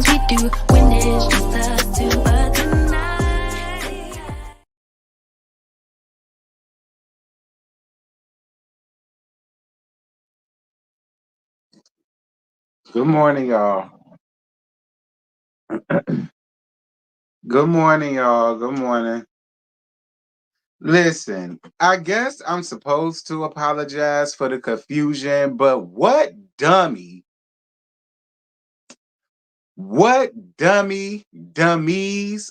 things we do when it's just us two. But tonight, Good morning, y'all. Good morning, y'all. Good morning. Listen, I guess I'm supposed to apologize for the confusion, but dummies,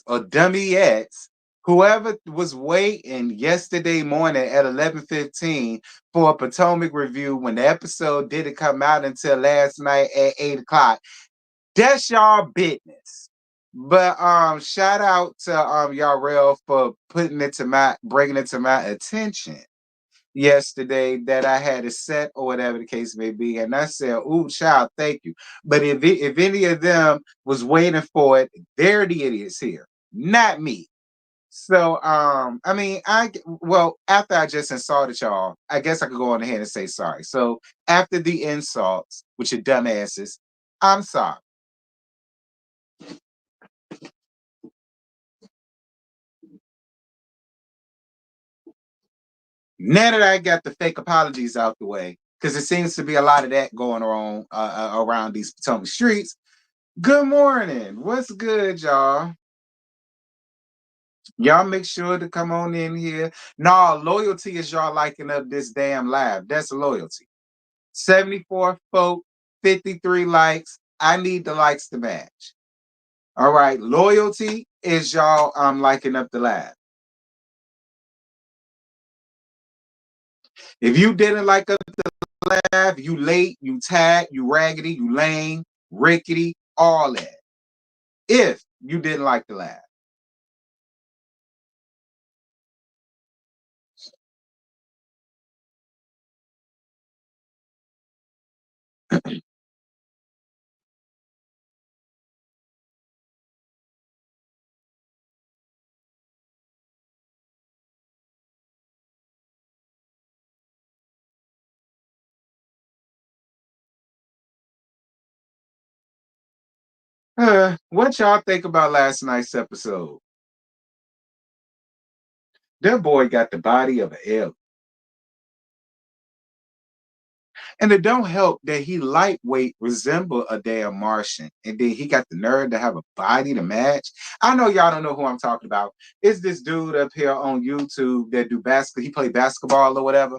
or dummyettes, whoever was waiting yesterday morning at 11:15 for a Potomac review when the episode didn't come out until last night at 8 o'clock, that's y'all business. But shout out to y'all for bringing it to my attention yesterday that I had a set or whatever the case may be, and I said, "Ooh, child, thank you." But if any of them was waiting for it, they're the idiots here, not me. So I mean, after I just insulted y'all, I guess I could go on ahead and say sorry. So after the insults, with your dumbasses, I'm sorry. Now that I got the fake apologies out the way, because it seems to be a lot of that going on around these Potomac streets. Good morning. What's good, y'all? Y'all make sure to come on in here. No, loyalty is y'all liking up this damn live. That's loyalty. 74 folk, 53 likes. I need the likes to match. All right. Loyalty is y'all liking up the live. If you didn't like up the live, you late, you tag, you raggedy, you lame, rickety, all that. If you didn't like the laugh. What y'all think about last night's episode? That boy got the body of an alien. And it don't help that he lightweight resemble a damn Martian. And then he got the nerve to have a body to match. I know y'all don't know who I'm talking about. It's this dude up here on YouTube that do basketball. He played basketball or whatever.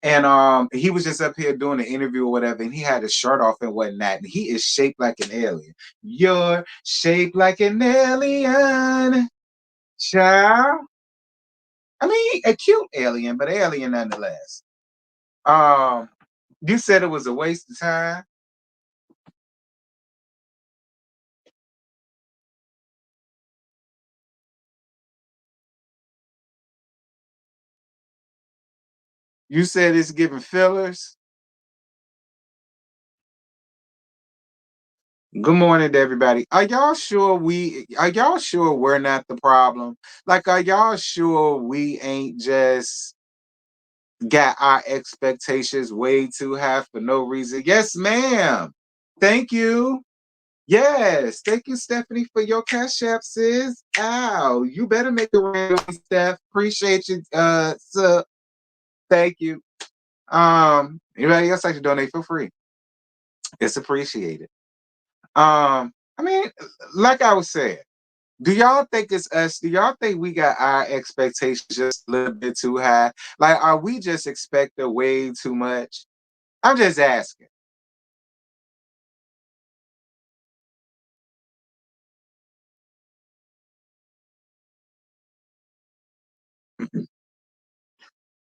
And he was just up here doing an interview or whatever, and he had his shirt off and whatnot. And he is shaped like an alien. You're shaped like an alien, child. I mean, a cute alien, but alien nonetheless. You said it was a waste of time. You said it's giving fillers. Good morning to everybody. Are y'all sure we're not the problem? Like, are y'all sure we ain't just got our expectations way too high for no reason? Yes, ma'am. Thank you. Yes, thank you, Stephanie, for your cash app, sis. Ow, you better make it rain, Steph. Appreciate you, so thank you. Anybody else like to donate for free? It's appreciated. I mean, like I was saying, do y'all think it's us? Do y'all think we got our expectations just a little bit too high? Like, are we just expecting way too much? I'm just asking.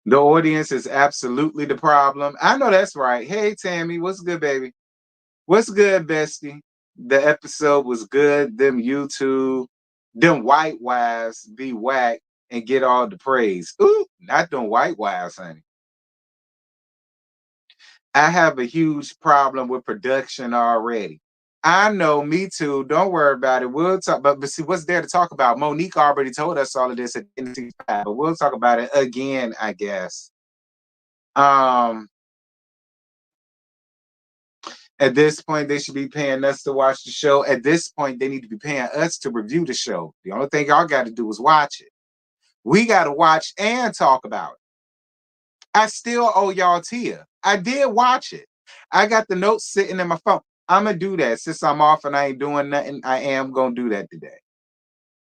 The audience is absolutely the problem. I know that's right. Hey, Tammy, what's good, baby? What's good, bestie? The episode was good. Them white wives be whack and get all the praise. Ooh, not them white wives, honey. I have a huge problem with production already. I know, me too. Don't worry about it. We'll talk, but see what's there to talk about. Monique already told us all of this at NC5, but we'll talk about it again, I guess. Um, At this point, they should be paying us to watch the show. At this point, they need to be paying us to review the show. The only thing y'all got to do is watch it. We got to watch and talk about it. I still owe y'all Tia. I did watch it. I got the notes sitting in my phone. I'm gonna do that since I'm off and I ain't doing nothing. I am gonna do that today.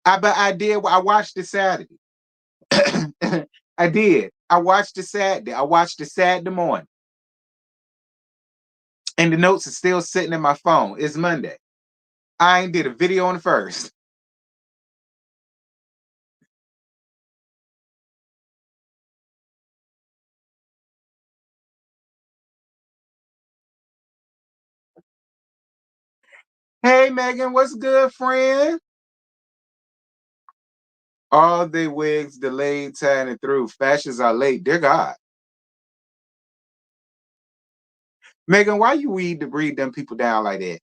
But I did. I watched it Saturday. I did. I watched it Saturday. I watched it Saturday morning, and the notes are still sitting in my phone. It's Monday. I ain't did a video on the first. Hey Megan, what's good, friend? All the wigs delayed, tying it through. Fashions are late. Dear God. Megan, why you read them people down like that?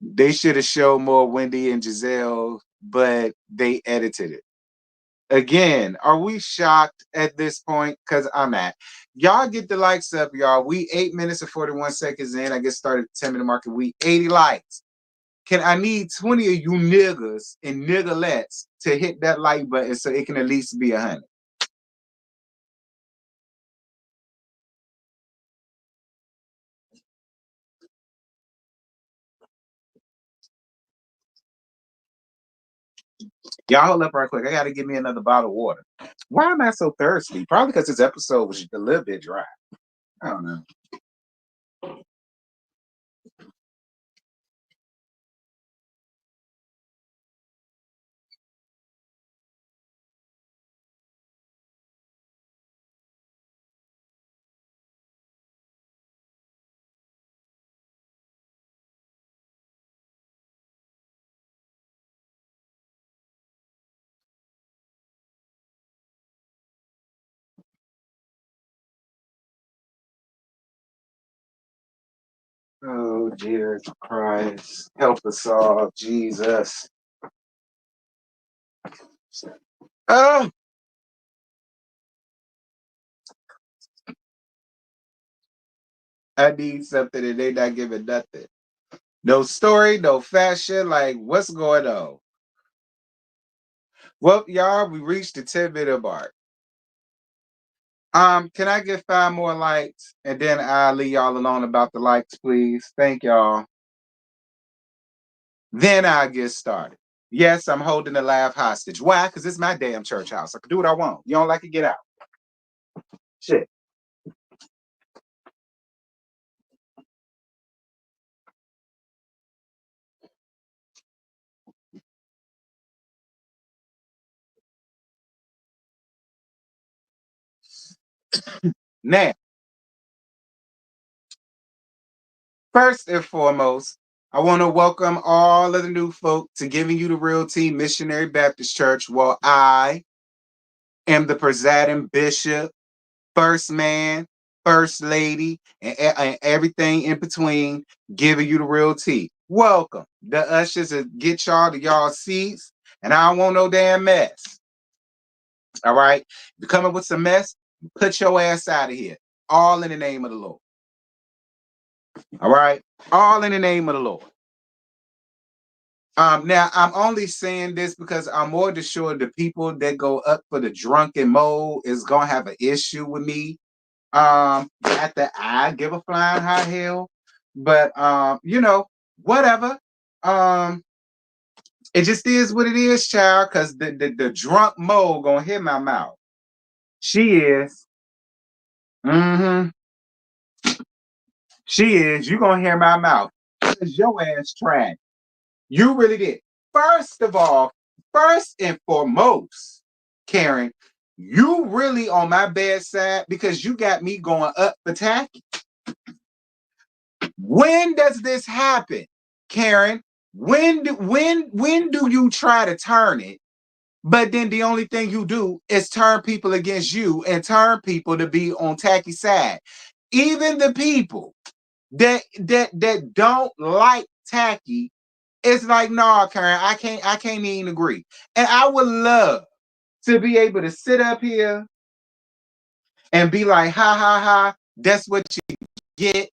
They should have showed more Wendy and Giselle, but they edited it. Again, are we shocked at this point? Because I'm at. Y'all get the likes up, y'all. We 8 minutes and 41 seconds in. I get started 10-minute market. We 80 likes. Can I need 20 of you niggas and niggalettes to hit that like button so it can at least be 100? Y'all hold up right quick. I gotta give me another bottle of water. Why am I so thirsty? Probably because this episode was a little bit dry. I don't know. Oh, Jesus Christ. Help us all, Jesus. Oh, I need something and they not giving nothing. No story, no fashion. Like, what's going on? Well, y'all, we reached the 10-minute mark. Can I get 5 more likes? And then I'll leave y'all alone about the likes, please. Thank y'all. Then I'll get started. Yes, I'm holding the laugh hostage. Why? Because it's my damn church house. I can do what I want. You don't like it, get out. Shit. Now, first and foremost, I want to welcome all of the new folk to Giving You the Real Tea Missionary Baptist Church. Well, I am the presiding bishop, first man, first lady, and everything in between, giving you the real tea. Welcome. The ushers will get y'all to y'all seats, and I don't want no damn mess. All right? If you're coming with some mess, put your ass out of here. All in the name of the Lord. All right? All in the name of the Lord. Now I'm only saying this because I'm more than sure the people that go up for the drunken mode is gonna have an issue with me. At the I give a flying high hell, but whatever. Um, it just is what it is, child. Cause the drunk mode gonna hit my mouth. She is. Mm-hmm. She is. You gonna hear my mouth. Cause your ass tried. You really did. First of all, first and foremost, Karen, you really on my bad side because you got me going up the tacky. When does this happen, Karen? When do you try to turn it? But then the only thing you do is turn people against you and turn people to be on tacky side. Even the people that don't like tacky, it's like, nah, Karen, I can't even agree. And I would love to be able to sit up here and be like, ha ha ha, That's what you get.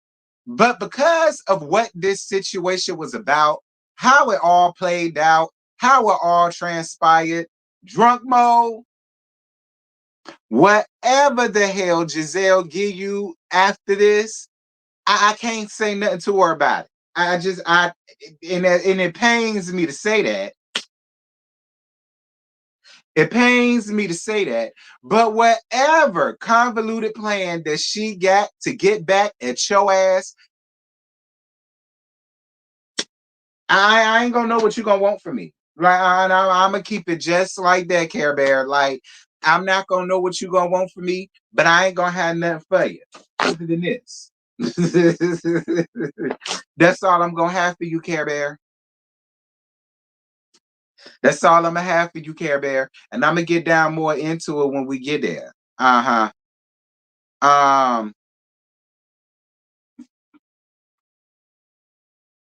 But because of what this situation was about, how it all played out, how it all transpired, drunk mode, whatever the hell Giselle give you after this, I can't say nothing to her about it. And it pains me to say that. It pains me to say that, but whatever convoluted plan that she got to get back at your ass, I ain't gonna know what you gonna want from me. Like I'm gonna keep it just like that, Care Bear. Like I'm not gonna know what you gonna want from me, but I ain't gonna have nothing for you other than this. That's all I'm gonna have for you, Care Bear. That's all I'm gonna have for you, Care Bear. And I'm gonna get down more into it when we get there. Uh-huh. Um,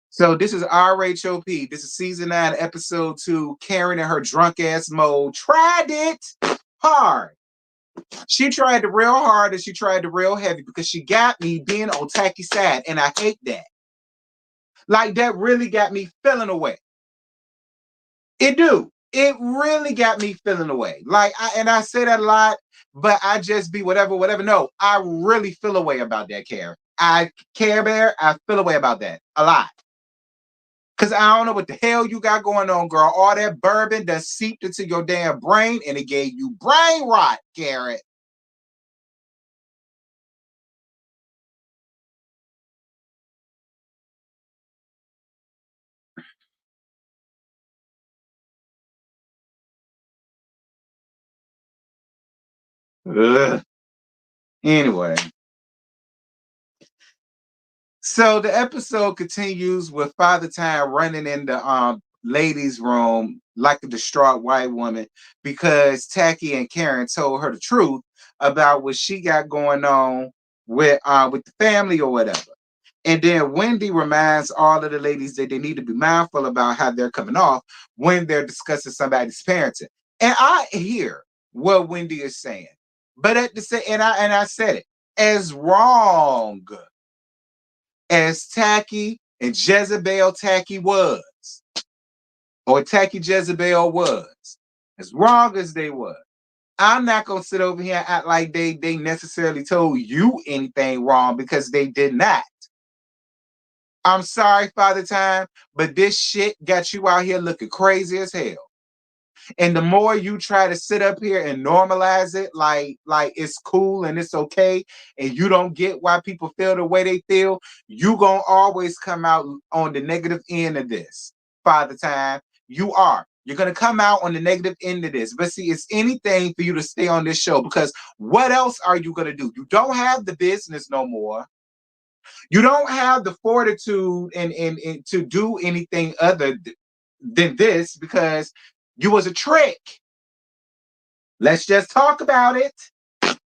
so this is RHOP. This is season 9, episode 2. Karen in her drunk ass mode tried it hard. She tried the real hard and she tried the real heavy because she got me being on tacky side, and I hate that. Like that really got me feeling away. It do. It really got me feeling away. Like I say that a lot, but I just be whatever, whatever. No, I really feel away about that, Care Bear. I feel away about that a lot. Cause I don't know what the hell you got going on, girl. All that bourbon that seeped into your damn brain and it gave you brain rot, Garrett. Ugh. Anyway, so the episode continues with Father Time running in the ladies' room like a distraught white woman because Tacky and Karen told her the truth about what she got going on with the family or whatever. And then Wendy reminds all of the ladies that they need to be mindful about how they're coming off when they're discussing somebody's parenting. And I hear what Wendy is saying, but at the same, and I said it, as wrong as Tacky and Jezebel Tacky was, or Tacky Jezebel was, as wrong as they were, I'm not gonna sit over here and act like they necessarily told you anything wrong because they did not. I'm sorry, Father Time, but this shit got you out here looking crazy as hell. And the more you try to sit up here and normalize it, like it's cool and it's okay, and you don't get why people feel the way they feel, you gonna always come out on the negative end of this, Father Time. You are. You're gonna come out on the negative end of this. But see, it's anything for you to stay on this show because what else are you gonna do? You don't have the business no more. You don't have the fortitude and to do anything other than this because you was a trick. Let's just talk about it.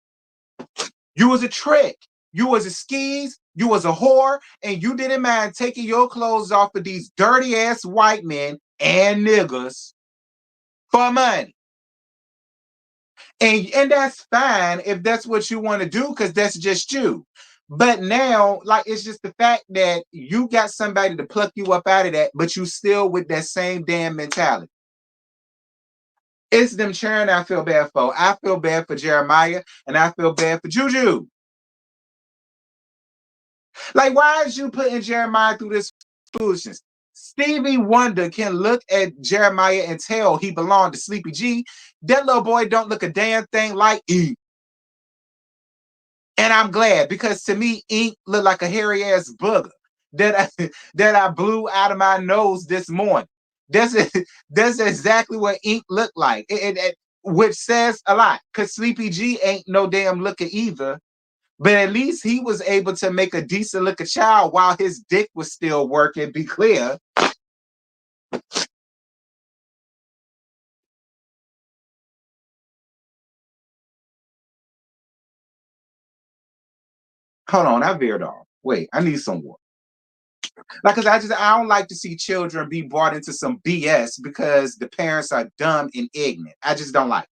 You was a trick. You was a skis. You was a whore, and you didn't mind taking your clothes off of these dirty ass white men and niggas for money. And that's fine if that's what you want to do, because that's just you. But now, like, it's just the fact that you got somebody to pluck you up out of that, but you still with that same damn mentality. It's them churn I feel bad for. I feel bad for Jeremiah, and I feel bad for Juju. Like, why is you putting Jeremiah through this foolishness? Stevie Wonder can look at Jeremiah and tell he belonged to Sleepy G. That little boy don't look a damn thing like E. And I'm glad because to me, ink looked like a hairy ass booger that I blew out of my nose this morning. That's that's exactly what ink looked like. Which says a lot because Sleepy G ain't no damn looker either. But at least he was able to make a decent looking child while his dick was still working. Be clear. Hold on, I veered off. Wait, I need some water. Like, cause I don't like to see children be brought into some BS because the parents are dumb and ignorant. I just don't like it.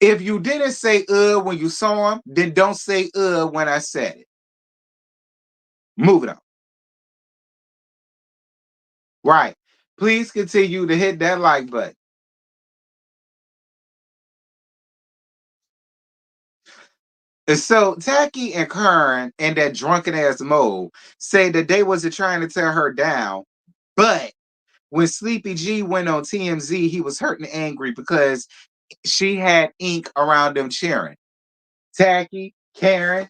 If you didn't say when you saw him, then don't say when I said it. Move it on. Right. Please continue to hit that like button. And so Tacky and Kern in that drunken ass mode say that they wasn't trying to tear her down, but when Sleepy G went on TMZ, he was hurt and angry because she had ink around them cheering. Tacky, Karen.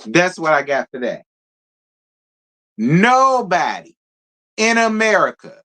That's what I got for that. Nobody in America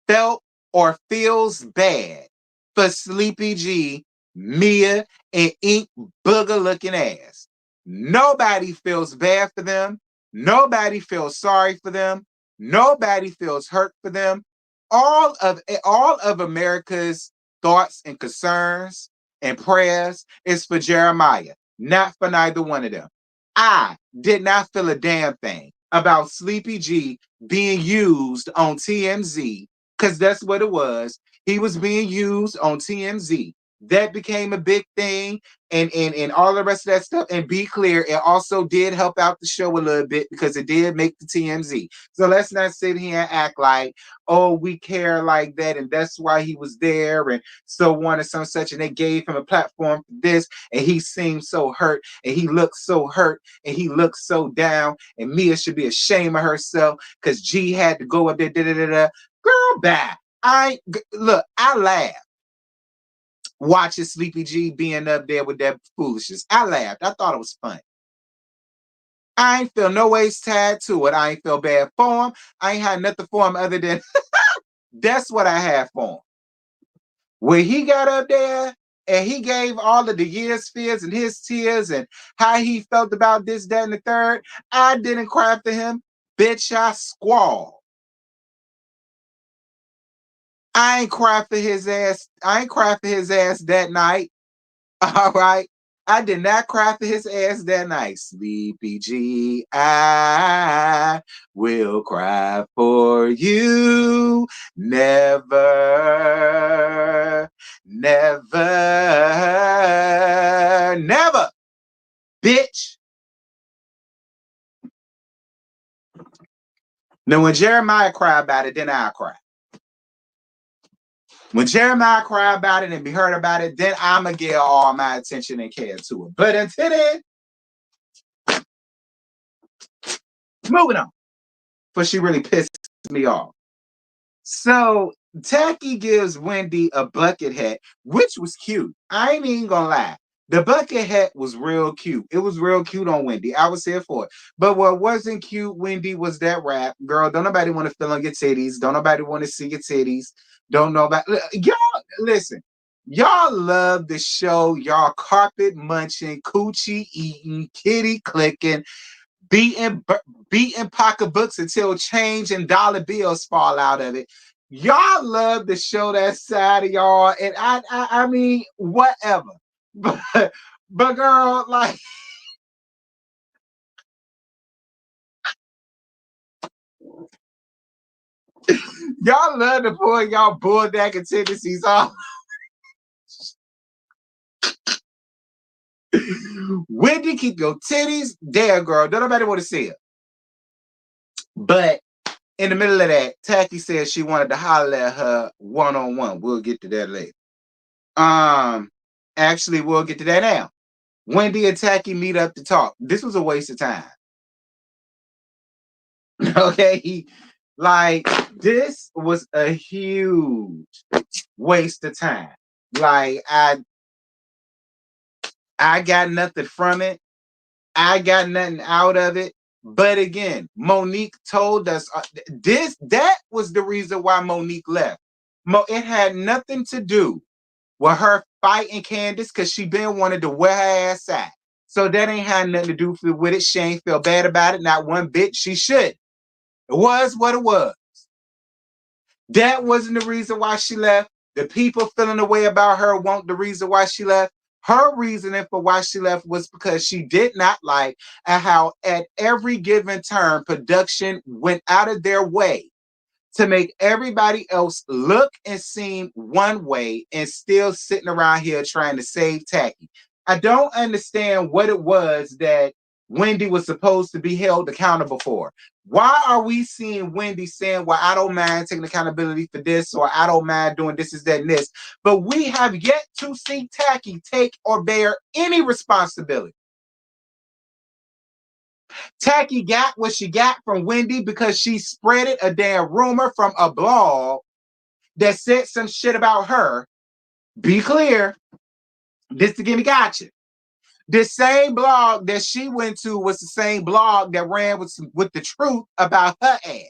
felt or feels bad for Sleepy G, Mia, and Ink Booger looking ass. Nobody feels bad for them. Nobody feels sorry for them. Nobody feels hurt for them. All of America's thoughts and concerns and prayers is for Jeremiah, not for neither one of them. I did not feel a damn thing about Sleepy G being used on TMZ because that's what it was. He was being used on TMZ. That became a big thing, and all the rest of that stuff. And be clear, it also did help out the show a little bit because it did make the TMZ. So let's not sit here and act like, oh, we care like that, and that's why he was there, and so on and so such. And they gave him a platform for this, and he seemed so hurt, and he looked so hurt, and he looked so down. And Mia should be ashamed of herself because G had to go up there. Girl, bye. Look, I laughed watching Sleepy G being up there with that foolishness. I laughed. I thought it was fun. I ain't feel no ways tied to it. I ain't feel bad for him. I ain't had nothing for him other than that's what I had for him. When he got up there and he gave all of the years, fears, and his tears and how he felt about this, that, and the third, I didn't cry for him. Bitch, I squalled. I ain't cry for his ass. I ain't cry for his ass that night. All right. I did not cry for his ass that night. Sleepy G, I will cry for you. Never, never, never, bitch. Now, when Jeremiah cried about it, then I cry. When Jeremiah cry about it and be heard about it, then I'ma give all my attention and care to it. But until then, moving on. But she really pissed me off. So Tacky gives Wendy a bucket hat, which was cute. I ain't even gonna lie. The bucket hat was real cute. It was real cute on Wendy. I was here for it. But what wasn't cute, Wendy, was that rap. Girl, don't nobody want to feel on your titties. Don't nobody want to see your titties. Don't nobody. Y'all, listen. Y'all love the show. Y'all carpet munching, coochie eating, kitty clicking, beating pocketbooks until change and dollar bills fall out of it. Y'all love to show that side of y'all, and I mean, whatever. But girl, like y'all love to pull y'all bulldacking tendencies off. Wendy, keep your titties there, girl. Don't nobody want to see it. But in the middle of that, Tacky said she wanted to holler at her one-on-one. We'll get to that later. Actually, we'll get to that now. Wendy and Tacky meet up to talk. This was a waste of time. Okay? Like, this was a huge waste of time. Like, I got nothing from it. I got nothing out of it. But again, Monique told us that was the reason why Monique left. It had nothing to do with her fighting Candace because she been wanted to wear her ass out. So that ain't had nothing to do with it. She ain't feel bad about it. Not one bit. She should. It was what it was. That wasn't the reason why she left. The people feeling the way about her weren't the reason why she left. Her reasoning for why she left was because she did not like how at every given turn production went out of their way to make everybody else look and seem one way and still sitting around here trying to save Tacky. I don't understand what it was that Wendy was supposed to be held accountable for. Why are we seeing Wendy saying, well, I don't mind taking accountability for this, or I don't mind doing this, that, and this? But we have yet to see Tacky take or bear any responsibility. Tacky got what she got from Wendy because she spreaded a damn rumor from a blog that said some shit about her. Be clear, this to give me gotcha. The same blog that she went to was the same blog that ran with the truth about her ass.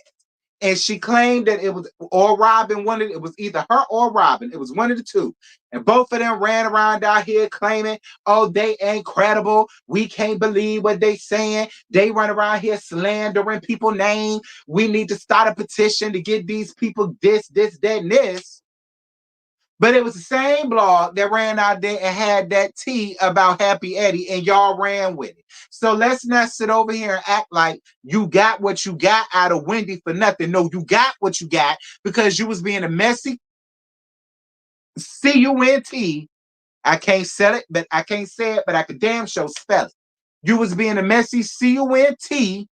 And she claimed that it was, or Robin wanted, it was either her or Robin. It was one of the two. And both of them ran around out here claiming, oh, they ain't credible. We can't believe what they saying. They run around here slandering people's name. We need to start a petition to get these people this, that, and this. But it was the same blog that ran out there and had that tea about Happy Eddie, and y'all ran with it. So let's not sit over here and act like you got what you got out of Wendy for nothing. No, you got what you got because you was being a messy C-U-N-T. I can't sell it, but I can't say it, but I could damn sure spell it. You was being a messy C-U-N-T,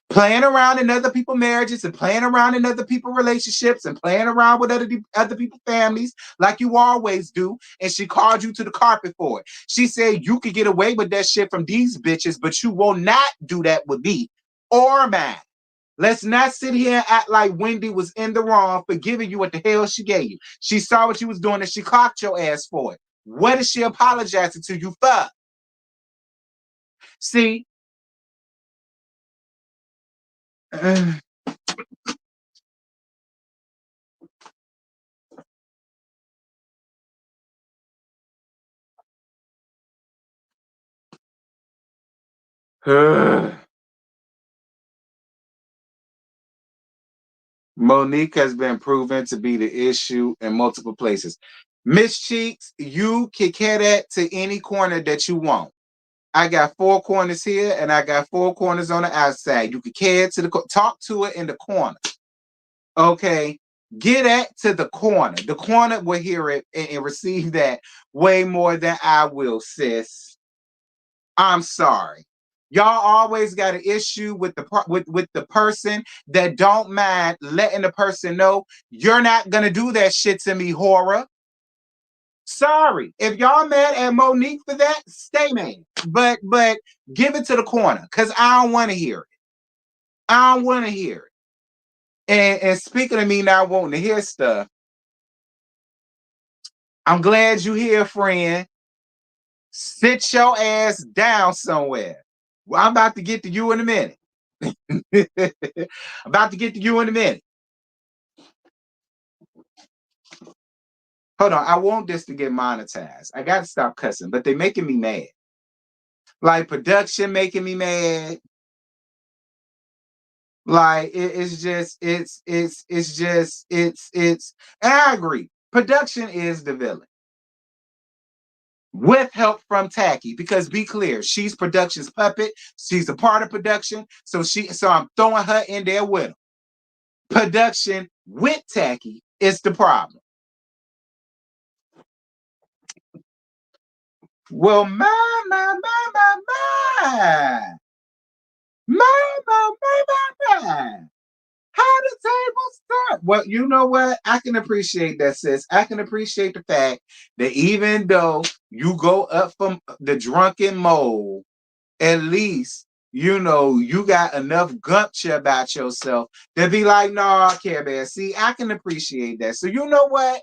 playing around in other people's marriages and playing around in other people's relationships and playing around with other people's families like you always do. And she called you to the carpet for it. She said you could get away with that shit from these bitches, but you will not do that with me or mine. Let's not sit here and act like Wendy was in the wrong for giving you what the hell she gave you. She saw what you was doing and she clocked your ass for it. What is she apologizing to you for? See, Monique has been proven to be the issue in multiple places. Miss Cheeks, you can carry that to any corner that you want. I got four corners here and I got four corners on the outside. You can carry it to the talk to it in the corner. Okay. Get that to the corner. The corner will hear it and receive that way more than I will, sis. I'm sorry. Y'all always got an issue with the person that don't mind letting the person know you're not gonna do that shit to me, horror. Sorry. If y'all mad at Monique for that, stay mad. But give it to the corner because I don't want to hear it. I don't want to hear it. And speaking of me not wanting to hear stuff, I'm glad you here, friend. Sit your ass down somewhere. Well, I'm about to get to you in a minute. About to get to you in a minute. Hold on. I want this to get monetized. I got to stop cussing, but they're making me mad. Like production making me mad. Like it's just, and I agree. Production is the villain. With help from Tacky, because be clear, she's production's puppet. She's a part of production. So I'm throwing her in there with him. Production with Tacky is the problem. Well, my. How the table start? Well, you know what? I can appreciate that, sis. I can appreciate the fact that even though you go up from the drunken mode, at least you got enough gumption about yourself to be like, no, I care, man. See, I can appreciate that. So you know what?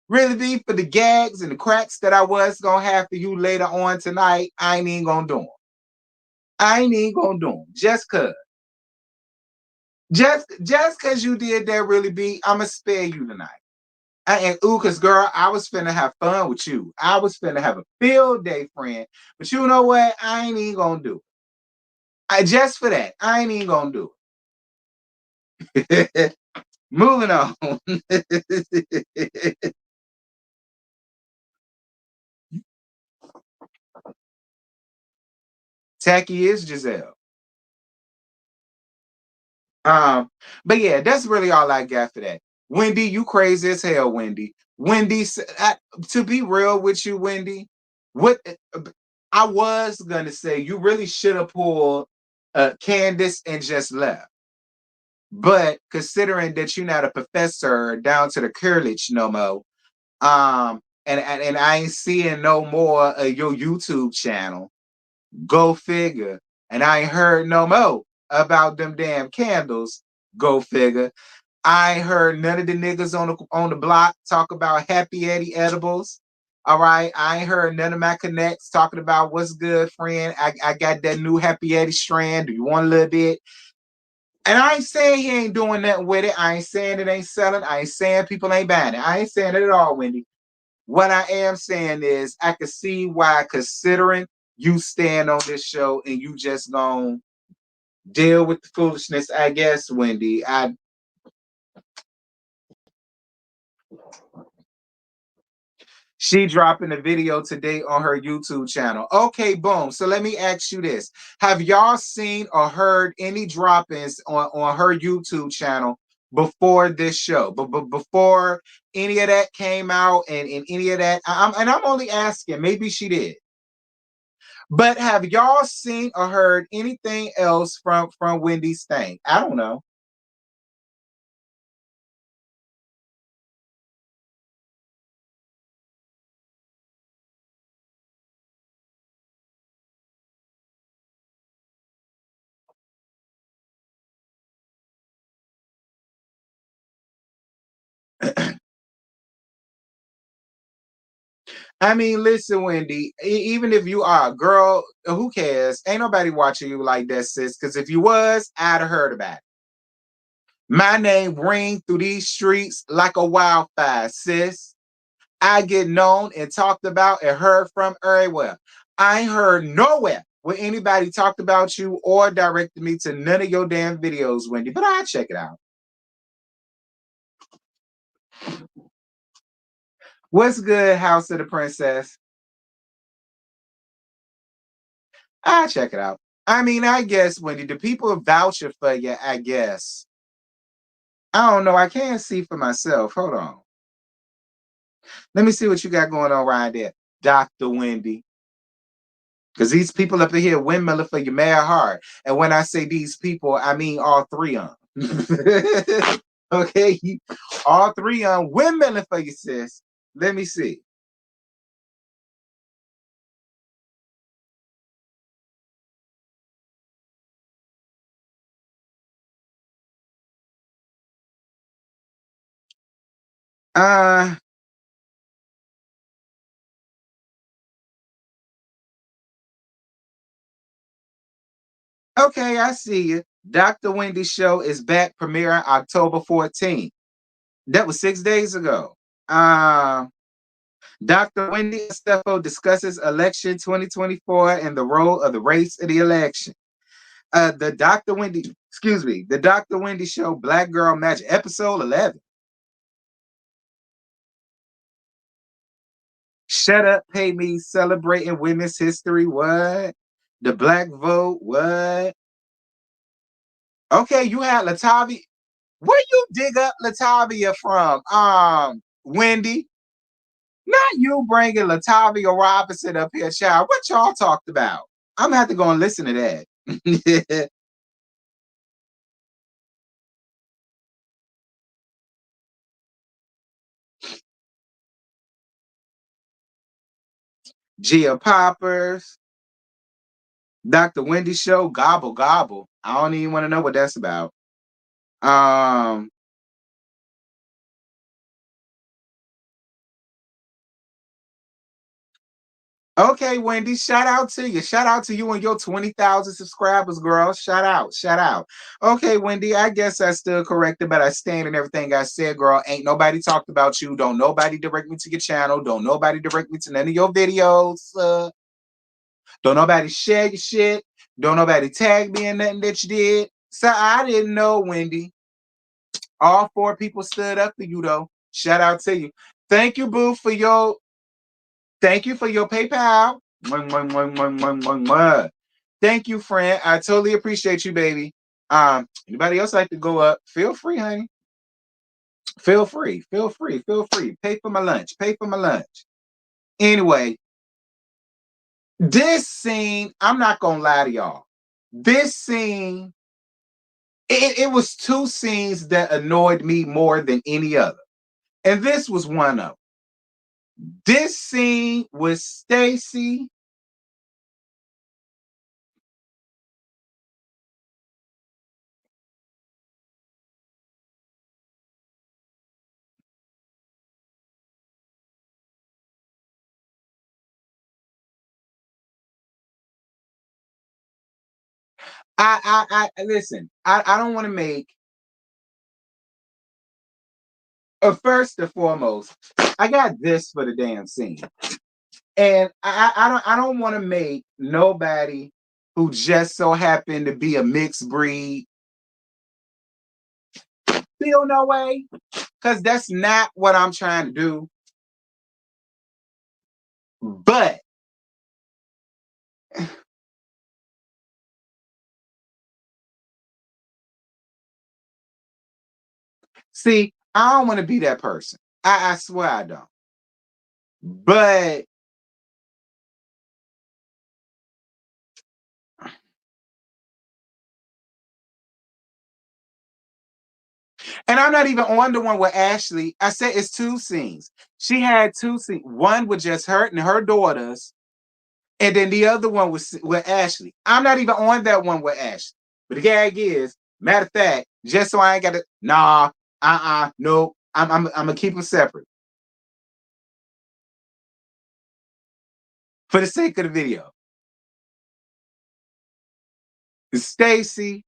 Really be for the gags and the cracks that I was gonna have for you later on tonight, I ain't even gonna do them. I ain't even gonna do them. Just cause. Just cause you did that, really be, I'ma spare you tonight. Cause girl, I was finna have fun with you. I was finna have a field day, friend. But you know what? I ain't even gonna do it. Just for that, I ain't even gonna do it. Moving on. Tacky is Giselle. Um, but yeah, that's really all I got for that. Wendy, you crazy as hell, Wendy. Wendy, to be real with you, Wendy, what I was gonna say, you really should have pulled Candace and just left. But considering that you're not a professor down to the college no more, and I ain't seeing no more of your YouTube channel. Go figure. And I ain't heard no more about them damn candles. Go figure. I ain't heard none of the niggas on the block talk about Happy Eddie edibles. All right. I ain't heard none of my connects talking about what's good, friend. I got that new Happy Eddie strand. Do you want a little bit? And I ain't saying he ain't doing nothing with it. I ain't saying it ain't selling. I ain't saying people ain't buying it. I ain't saying it at all, Wendy. What I am saying is I can see why, considering you stand on this show and you just gonna deal with the foolishness, I guess, Wendy. She dropping a video today on her YouTube channel. Okay, boom. So let me ask you this. Have y'all seen or heard any drop-ins on her YouTube channel before this show? But before any of that came out and any of that, I'm only asking, maybe she did. But have y'all seen or heard anything else from Wendy's thing? I don't know. I mean, listen, Wendy, even if you are a girl, who cares? Ain't nobody watching you like that, sis. Because if you was, I'd have heard about it. My name ring through these streets like a wildfire, sis. I get known and talked about and heard from everywhere. I ain't heard nowhere where anybody talked about you or directed me to none of your damn videos, Wendy. But I'll check it out. What's good, House of the Princess? I'll check it out. I mean, I guess, Wendy, the people vouching for you, I guess. I don't know. I can't see for myself. Hold on. Let me see what you got going on right there, Dr. Wendy. Because these people up in here windmilling for your mad heart. And when I say these people, I mean all three of them. Okay? All three of them windmilling for you, sis. Let me see. Uh, okay, I see you. Dr. Wendy show is back premiering October 14th. That was 6 days ago. Dr. Wendy Estefo discusses election 2024 and the role of the race in the election. The Dr. Wendy, excuse me, the Dr. Wendy Show Black Girl Magic, episode 11. Shut up, pay me, celebrating women's history. What? The black vote. What? Okay, you had Latavia. Where you dig up Latavia from? Wendy. Not you bringing Latavia Robinson up here, child. What y'all talked about? I'm gonna have to go and listen to that. Gia Poppers, Dr. Wendy Show, Gobble Gobble. I don't even want to know what that's about. Um, okay, Wendy, shout out to you. Shout out to you and your 20,000 subscribers, girl. Shout out, shout out. Okay, Wendy, I guess I still corrected, but I stand in everything I said, girl. Ain't nobody talked about you. Don't nobody direct me to your channel. Don't nobody direct me to none of your videos. Don't nobody share your shit. Don't nobody tag me in nothing that you did. So I didn't know, Wendy. All four people stood up for you, though. Shout out to you. Thank you, Boo, for your thank you for your PayPal. Mwah, mwah, mwah, mwah, mwah, mwah, mwah. Thank you, friend. I totally appreciate you, baby. Anybody else like to go up? Feel free, honey. Feel free. Feel free. Feel free. Pay for my lunch. Pay for my lunch. Anyway, this scene, I'm not gonna lie to y'all. This scene, it was two scenes that annoyed me more than any other. And this was one of them. This scene with Stacy. I listen. I don't want to make. First and foremost, I got this for the damn scene, and I don't want to make nobody who just so happened to be a mixed breed feel no way, because that's not what I'm trying to do. But see, I don't want to be that person. I swear I don't. But and I'm not even on the one with Ashley. I said it's two scenes. She had two scenes. One with just her and her daughters, and then the other one was with Ashley. I'm not even on that one with Ashley. But the gag is, matter of fact, just so I ain't got to, nah, no, I'm gonna keep them separate for the sake of the video. Stacy,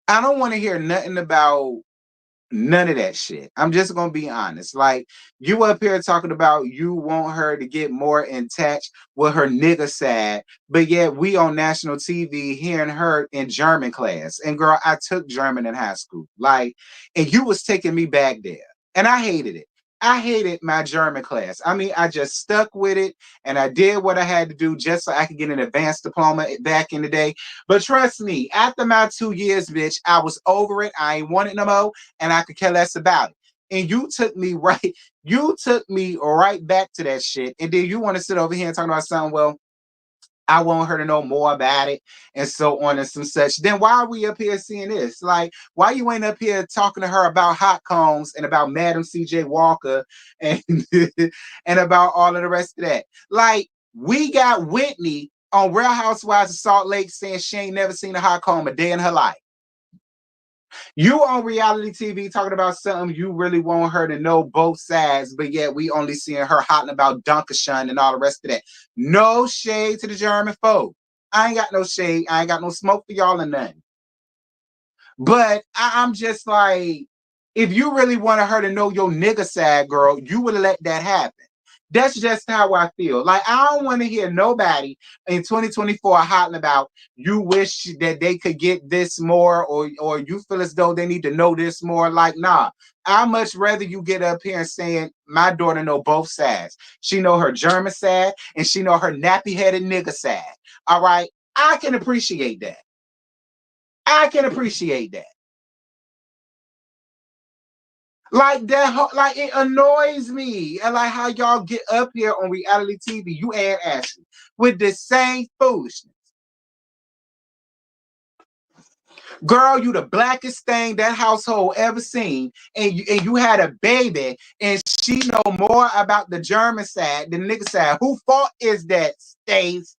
I don't want to hear nothing about none of that shit. I'm just gonna be honest. Like, you up here talking about you want her to get more in touch with her nigga side, but yet we on national TV hearing her in German class. And girl, I took German in high school. Like, and you was taking me back there. And I hated it. I hated my German class. I mean, I just stuck with it and I did what I had to do just so I could get an advanced diploma back in the day. But trust me, after my 2 years, bitch, I was over it. I ain't want it no more, and I could care less about it. And you took me right back to that shit. And then you want to sit over here and talk about something, well, I want her to know more about it and so on and some such. Then why are we up here seeing this? Like, why you ain't up here talking to her about hot combs and about Madam CJ Walker and and about all of the rest of that? Like, we got Whitney on Real Housewives of Salt Lake saying she ain't never seen a hot comb a day in her life. You on reality TV talking about something you really want her to know both sides, but yet we only seeing her hotting about Dunkershun and all the rest of that. No shade to the German folk. I ain't got no shade. I ain't got no smoke for y'all or nothing. But I'm just like, if you really wanted her to know your nigga side, girl, you would have let that happen. That's just how I feel. Like, I don't want to hear nobody in 2024 hollering about you wish that they could get this more, or you feel as though they need to know this more. Like, nah, I much rather you get up here and saying my daughter know both sides. She know her German side and she know her nappy headed nigga side. All right, I can appreciate that. I can appreciate that. Like that, like it annoys me. And like how y'all get up here on reality TV, you and Ashley, with the same foolishness. Girl, you the blackest thing that household ever seen, and you had a baby, and she know more about the German side than the nigga side. Who fault is that, Stace?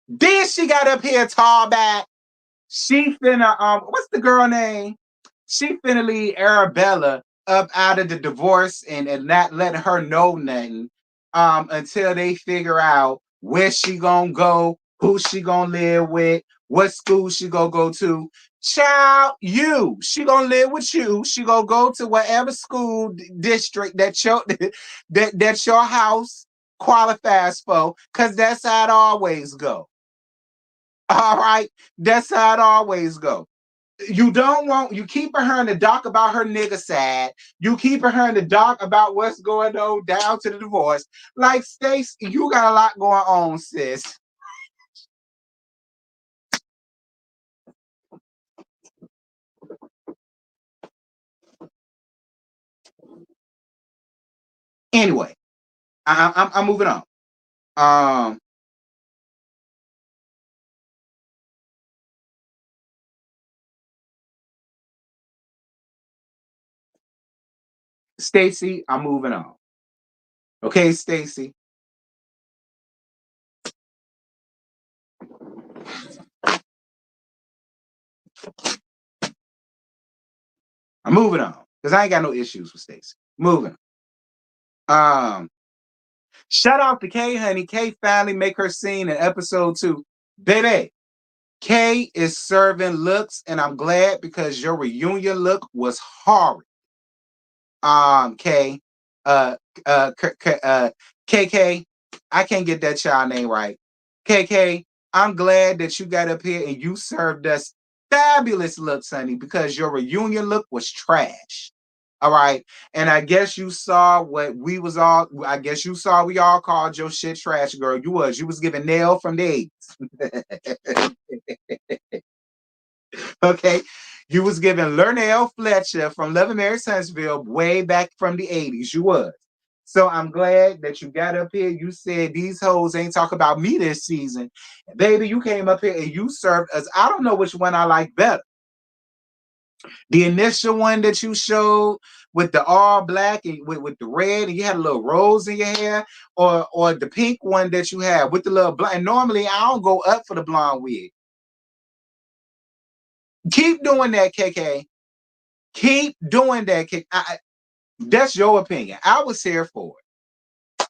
Then she got up here tall back. She finna what's the girl name? She finna leave Arabella up out of the divorce and not letting her know nothing until they figure out where she gonna go, who she gonna live with, what school she gonna go to. Child, she gonna live with you. She gonna go to whatever school district that your house qualifies for, because that's how it always go. All right, that's how it always go. You don't want you keeping her in the dark about her nigga side. You keeping her in the dark about what's going on down to the divorce. Like Stacey, you got a lot going on, sis. Anyway, I'm moving on. Um, Stacey, I'm moving on. Okay, Stacey. I'm moving on because I ain't got no issues with Stacey. Moving. Um, Shout out to Kay, honey. Kay finally make her scene in episode 2. Baby, Kay is serving looks, and I'm glad because your reunion look was horrid. K, uh, KK, I can't get that child name right. KK, I'm glad that you got up here and you served us fabulous looks, honey, because your reunion look was trash. All right. And I guess you saw what we was all, I guess you saw we all called your shit trash, girl. You was giving nail from the 80s. Okay. You was giving Lernell Fletcher from Love and Mary Huntsville way back from the 80s. You was. So I'm glad that you got up here. You said these hoes ain't talk about me this season. Baby, you came up here and you served us. I don't know which one I like better. The initial one that you showed with the all black and with the red and you had a little rose in your hair, or the pink one that you had with the little blonde. Normally I don't go up for the blonde wig. Keep doing that, KK. Keep doing that. That's your opinion. I was here for it.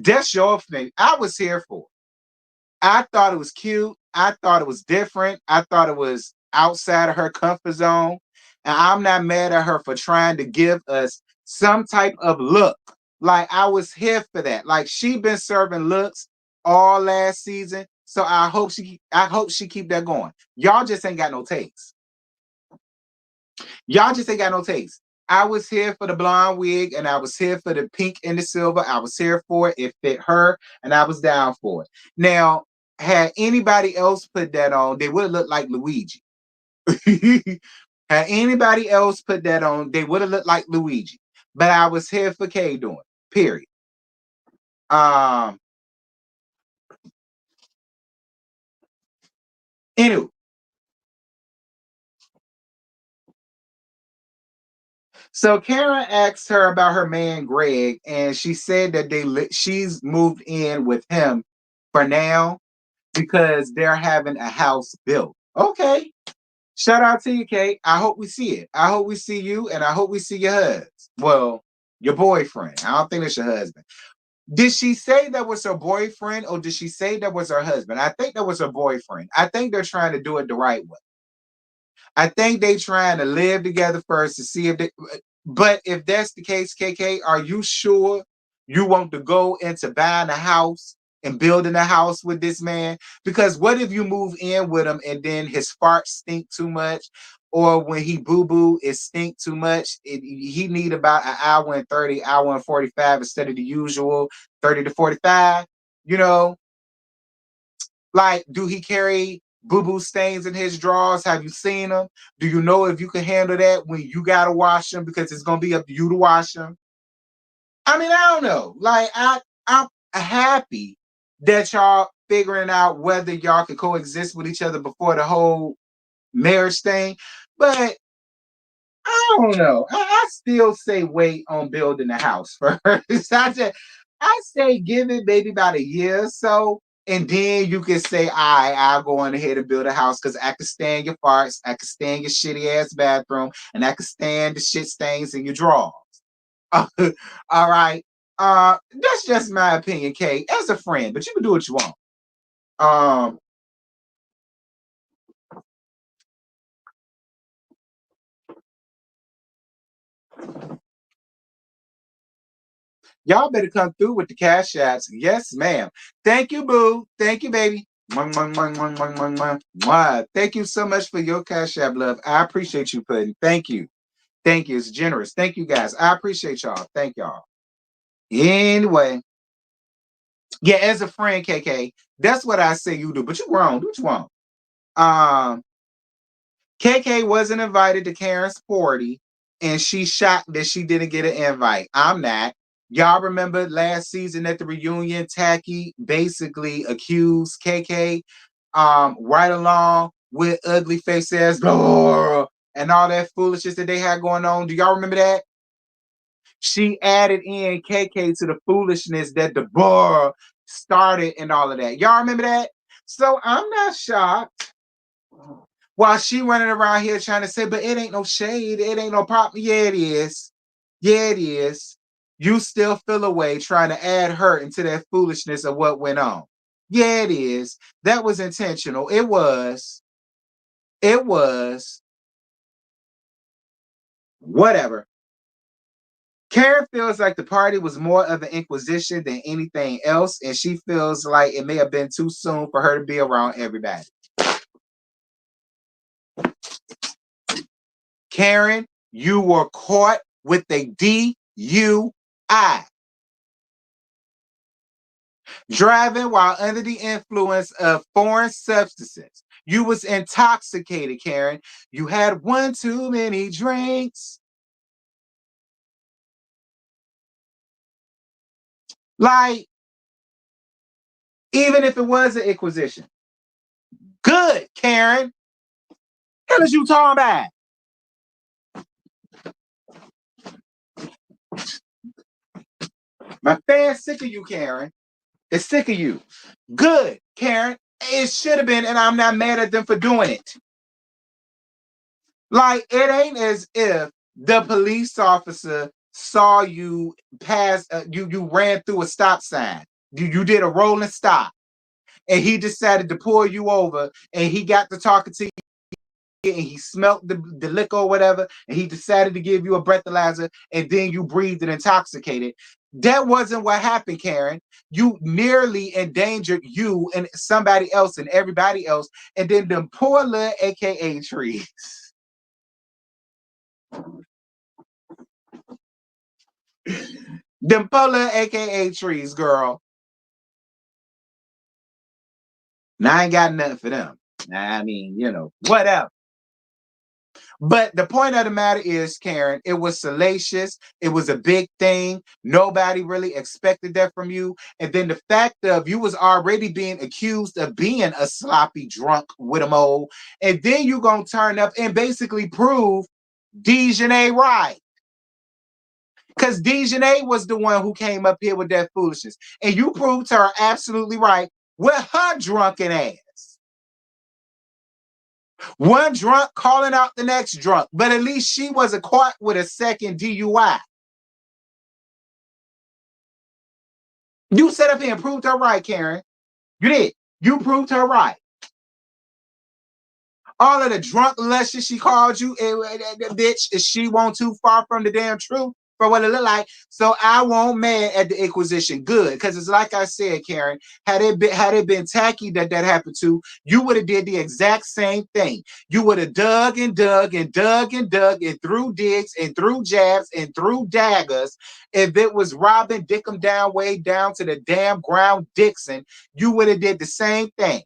That's your opinion. I was here for it. I thought it was cute. I thought it was different. I thought it was outside of her comfort zone. And I'm not mad at her for trying to give us some type of look. Like I was here for that. Like she been serving looks all last season. So I hope she keep that going. Y'all just ain't got no taste. Y'all just ain't got no taste. I was here for the blonde wig and I was here for the pink and the silver. I was here for it. It fit her and I was down for it. Now, had anybody else put that on, they would have looked like Luigi. Had anybody else put that on, they would have looked like Luigi. But I was here for Kay doing it, period. Um, anyway, so Karen asked her about her man Greg, and she said that she's moved in with him for now because they're having a house built. Okay. Shout out to you, Kate. I hope we see it. I hope we see you, and I hope we see your husband. Well, your boyfriend. I don't think it's your husband. Did she say that was her boyfriend, or did she say that was her husband? I think that was her boyfriend. I think they're trying to do it the right way. I think they trying to live together first to see if they. But if that's the case, KK, are you sure you want to go into buying a house and building a house with this man? Because what if you move in with him and then his farts stink too much, or when he boo boo it stink too much? He need about an hour and 30, hour and 45 instead of the usual 30 to 45. You know, like, do he carry boo-boo stains in his drawers? Have you seen them? Do you know if you can handle that when you gotta wash them because it's gonna be up to you to wash them? I mean, I don't know. Like, I'm happy that y'all figuring out whether y'all can coexist with each other before the whole marriage thing. But I don't know. I still say wait on building the house first. I say give it maybe about a year or so, and then you can say, I'll go on ahead and build a house because I can stand your farts, I can stand your shitty ass bathroom, and I can stand the shit stains in your drawers. All right. That's just my opinion, Kate, as a friend, but you can do what you want. Um, y'all better come through with the cash apps. Yes, ma'am. Thank you, boo. Thank you, baby. Mwah, mwah, mwah, mwah, mwah, mwah, mwah, mwah. Thank you so much for your Cash App, love. I appreciate you, Pudding. Thank you. Thank you. It's generous. Thank you, guys. I appreciate y'all. Thank y'all. Anyway, yeah, as a friend, KK, that's what I say you do. But you grown. Do what you want. Um, KK wasn't invited to Karen's party, and she's shocked that she didn't get an invite. I'm not. Y'all remember last season at the reunion, Tacky basically accused KK right along with ugly face ass and all that foolishness that they had going on. Do y'all remember that? She added in KK to the foolishness that the bar started and all of that. Y'all remember that? So I'm not shocked. While she running around here trying to say, but it ain't no shade, it ain't no problem. Yeah, it is. Yeah, it is. You still feel a way trying to add her into that foolishness of what went on. Yeah, it is. That was intentional. It was. It was. Whatever. Karen feels like the party was more of an inquisition than anything else, and she feels like it may have been too soon for her to be around everybody. Karen, you were caught with a DUI. Driving while under the influence of foreign substances. You was intoxicated, Karen. You had one too many drinks. Like, even if it was an inquisition. Good, Karen. Hell is you talking about? My fan's sick of you, Karen. It's sick of you. Good, Karen. It should have been, and I'm not mad at them for doing it. Like, it ain't as if the police officer saw you pass, you ran through a stop sign. You did a rolling stop, and he decided to pull you over, and he got to talking to you, and he smelt the liquor or whatever, and he decided to give you a breathalyzer, and then you breathed and intoxicated. That wasn't what happened, Karen. You nearly endangered you and somebody else and everybody else, and then them poor little AKA trees. Them poor little AKA trees, girl. Now I ain't got nothing for them. I mean, whatever. But the point of the matter is, Karen, it was salacious. It was a big thing. Nobody really expected that from you. And then the fact of you was already being accused of being a sloppy drunk with a mole. And then you gonna turn up and basically prove Dejanay right. Because Dejanay was the one who came up here with that foolishness. And you proved her absolutely right with her drunken ass. One drunk calling out the next drunk, but at least she wasn't caught with a second DUI. You set up here and proved her right, Karen. You did. You proved her right. All of the drunk luscious she called you, bitch, is she won't too far from the damn truth for what it look like. So I won't mad at the inquisition. Good, because it's like I said, Karen. Had it been Tacky that happened to, you would have did the exact same thing. You would have dug and dug and dug and dug and threw digs and threw jabs and threw daggers. If it was Robin Dickham down way down to the damn ground Dixon, you would have did the same thing.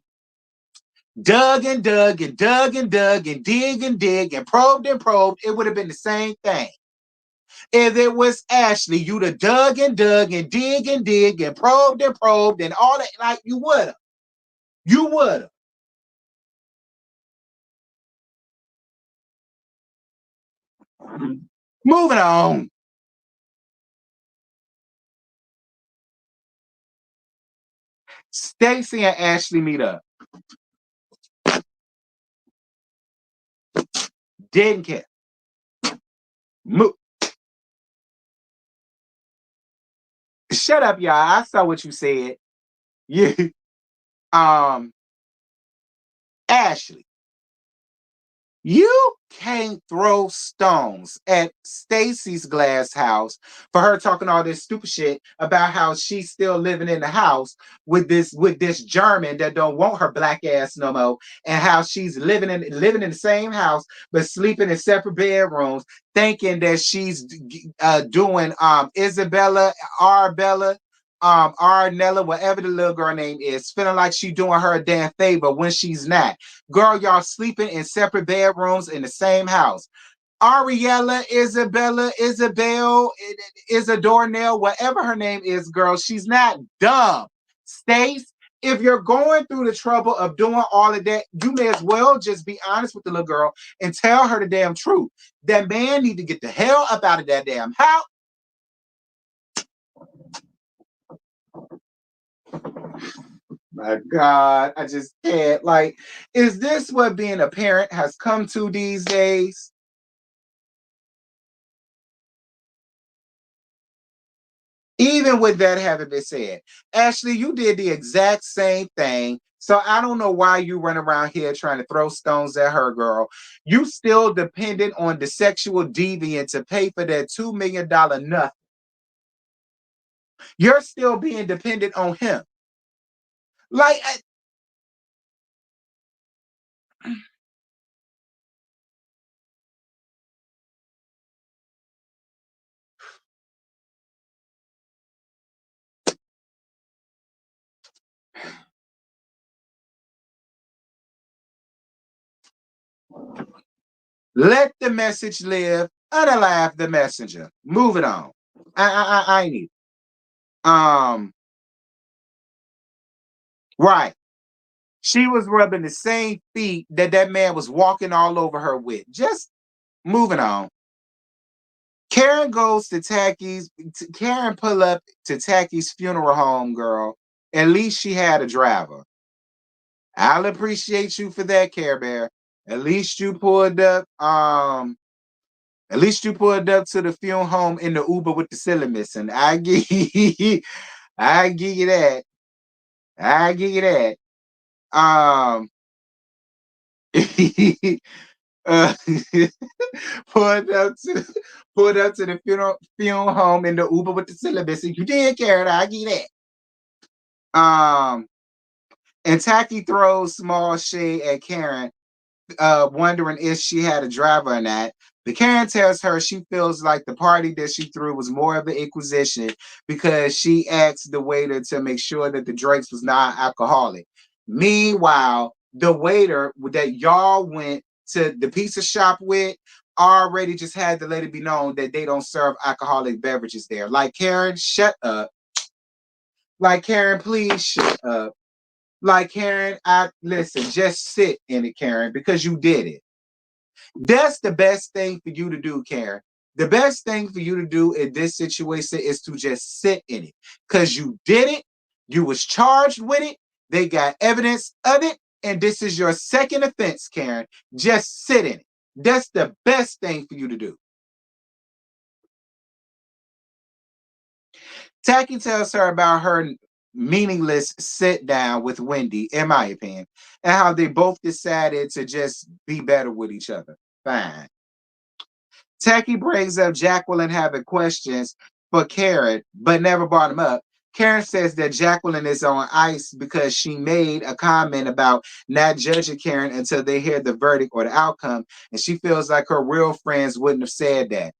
Dug and dug and dug and dug and dig and probed, it would have been the same thing. If it was Ashley, you'd have dug and dig and probed and all that, like you would have. You would have. Moving on. Stacy and Ashley meet up. Didn't care. Mo- Shut up, y'all. I saw what you said. Yeah. Um, Ashley. You can't throw stones at Stacy's glass house for her talking all this stupid shit about how she's still living in the house with this German that don't want her black ass no more, and how she's living in the same house but sleeping in separate bedrooms, thinking that she's doing Isabella, Arbella, Arnella, whatever the little girl name is, feeling like she's doing her a damn favor when she's not. Girl, y'all sleeping in separate bedrooms in the same house. Ariella, Isabella, Isabel, Isadornell, whatever her name is, girl, she's not dumb. Stace, if you're going through the trouble of doing all of that, you may as well just be honest with the little girl and tell her the damn truth. That man need to get the hell up out of that damn house. My God, I just can't. Like, is this what being a parent has come to these days? Even with that having been said, Ashley, you did the exact same thing. So I don't know why you run around here trying to throw stones at her, girl. You still dependent on the sexual deviant to pay for that $2 million nothing. You're still being dependent on him. Like, let the message live, unalive the messenger. Move it on. I need it. Right. She was rubbing the same feet that man was walking all over her with. Just moving on. Karen goes to Tacky's. Karen pull up to Tacky's funeral home, girl. At least she had a driver. I'll appreciate you for that, Care Bear. At least you pulled up. At least you pulled up to the funeral home in the Uber with the cylinder missing. I give you that. I give you that. Um, uh, pulled up to the funeral home in the Uber with the syllabus. You did, Karen. I give you that. And Tacky throws small shade at Karen, wondering if she had a driver or not. But Karen tells her she feels like the party that she threw was more of an acquisition because she asked the waiter to make sure that the drinks was non-alcoholic. Meanwhile, the waiter that y'all went to the pizza shop with already just had to let it be known that they don't serve alcoholic beverages there. Like, Karen, shut up. Like, Karen, please shut up. Like, Karen, I listen, just sit in it, Karen, because you did it. That's the best thing for you to do, Karen. The best thing for you to do in this situation is to just sit in it. Because you did it, you was charged with it, they got evidence of it, and this is your second offense, Karen. Just sit in it. That's the best thing for you to do. Tacky tells her about her meaningless sit down with Wendy, in my opinion, and how they both decided to just be better with each other. Fine. Tacky brings up Jacqueline having questions for Karen, but never brought him up. Karen says that Jacqueline is on ice because she made a comment about not judging Karen until they hear the verdict or the outcome, and she feels like her real friends wouldn't have said that.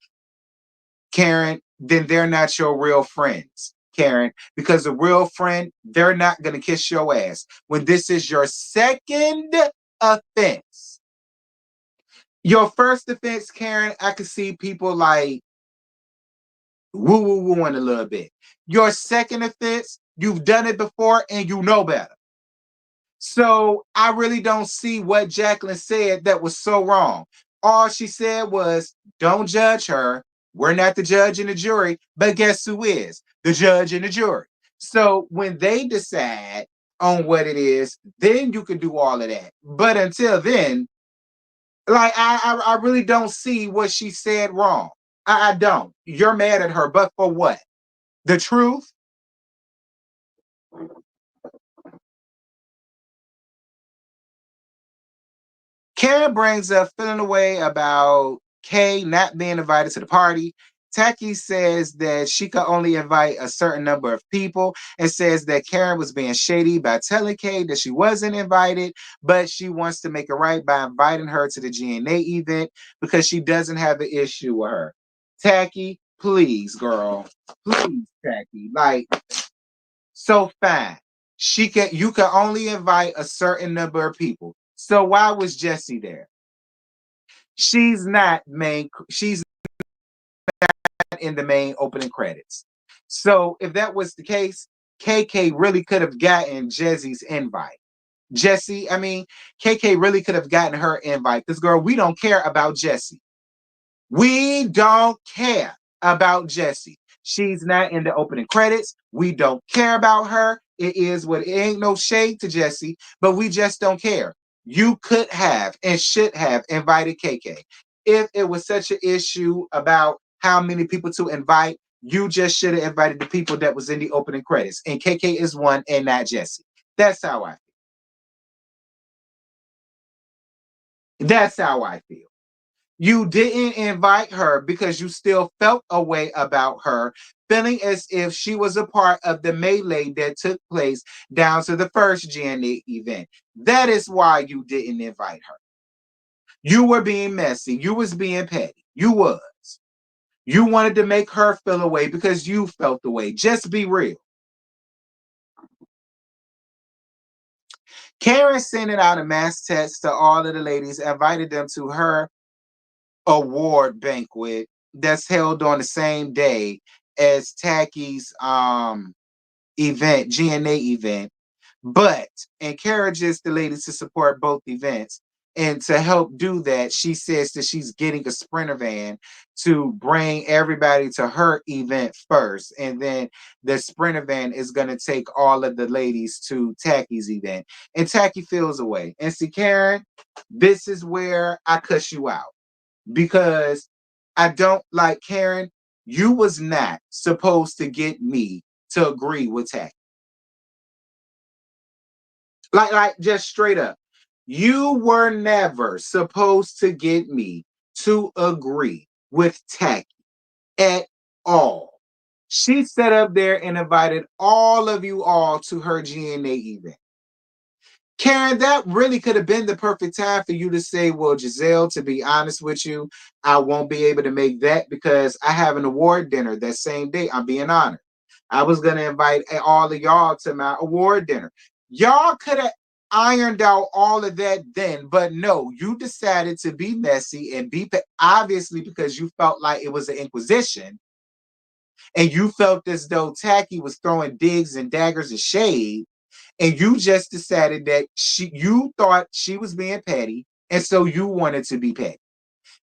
Karen, then they're not your real friends, Karen, because a real friend, they're not going to kiss your ass. When this is your second offense, your first offense, Karen, I could see people like woo woo wooing a little bit. Your second offense, you've done it before and you know better. So I really don't see what Jacqueline said that was so wrong. All she said was, don't judge her. We're not the judge and the jury, but guess who is? The judge and the jury. So when they decide on what it is, then you can do all of that. But until then, like I really don't see what she said wrong. I don't. You're mad at her, but for what? The truth? Karen brings up feeling away about Kay not being invited to the party. Tacky says that she could only invite a certain number of people and says that Karen was being shady by telling Kay that she wasn't invited, but she wants to make it right by inviting her to the GNA event because she doesn't have an issue with her. Tacky, please, girl. Please, Tacky. Like, so fine. You can only invite a certain number of people. So why was Jessie there? She's not in the main opening credits. So if that was the case, KK really could have gotten Jesse's invite. Jessie, I mean, KK really could have gotten her invite. This girl, we don't care about Jessie. We don't care about Jessie. She's not in the opening credits. We don't care about her. It is what it ain't no shade to Jessie, but we just don't care. You could have and should have invited KK. If it was such an issue about how many people to invite, you just should have invited the people that was in the opening credits. And KK is one and not Jessie. That's how I feel. That's how I feel. You didn't invite her because you still felt a way about her, feeling as if she was a part of the melee that took place down to the first GNA event. That is why you didn't invite her. You were being messy. You was being petty. You was. You wanted to make her feel away because you felt the way. Just be real. Karen sending out a mass text to all of the ladies, invited them to her award banquet that's held on the same day as Tacky's event, GNA event, but encourages the ladies to support both events. And to help do that, she says that she's getting a Sprinter van to bring everybody to her event first. And then the Sprinter van is going to take all of the ladies to Tacky's event. And Tacky feels away. And see, Karen, this is where I cuss you out because I don't like Karen. You was not supposed to get me to agree with Tacky. Like just straight up. You were never supposed to get me to agree with Tacky at all. She sat up there and invited all of you all to her GNA event. Karen, that really could have been the perfect time for you to say, well, Giselle, to be honest with you, I won't be able to make that because I have an award dinner that same day. I'm being honored. I was going to invite all of y'all to my award dinner. Y'all could have ironed out all of that then, but no, you decided to be messy and be obviously because you felt like it was an inquisition and you felt as though Tacky was throwing digs and daggers and shade and you just decided that you thought she was being petty, and so you wanted to be petty.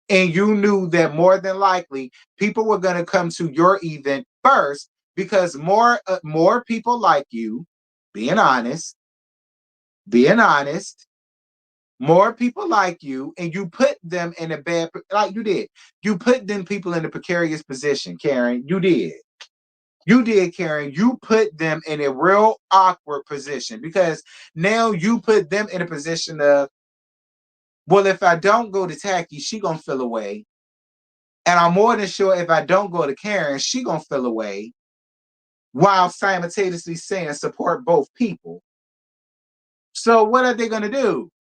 And you knew that more than likely people were going to come to your event first because more people like you, being honest, being honest, more people like you, and you put them in a bad like you did. You put them people in a precarious position, Karen. You did. You did, Karen. You put them in a real awkward position because now you put them in a position of, well, if I don't go to Tacky, she gonna feel away. And I'm more than sure if I don't go to Karen, she gonna feel away while simultaneously saying support both people. So what are they gonna do?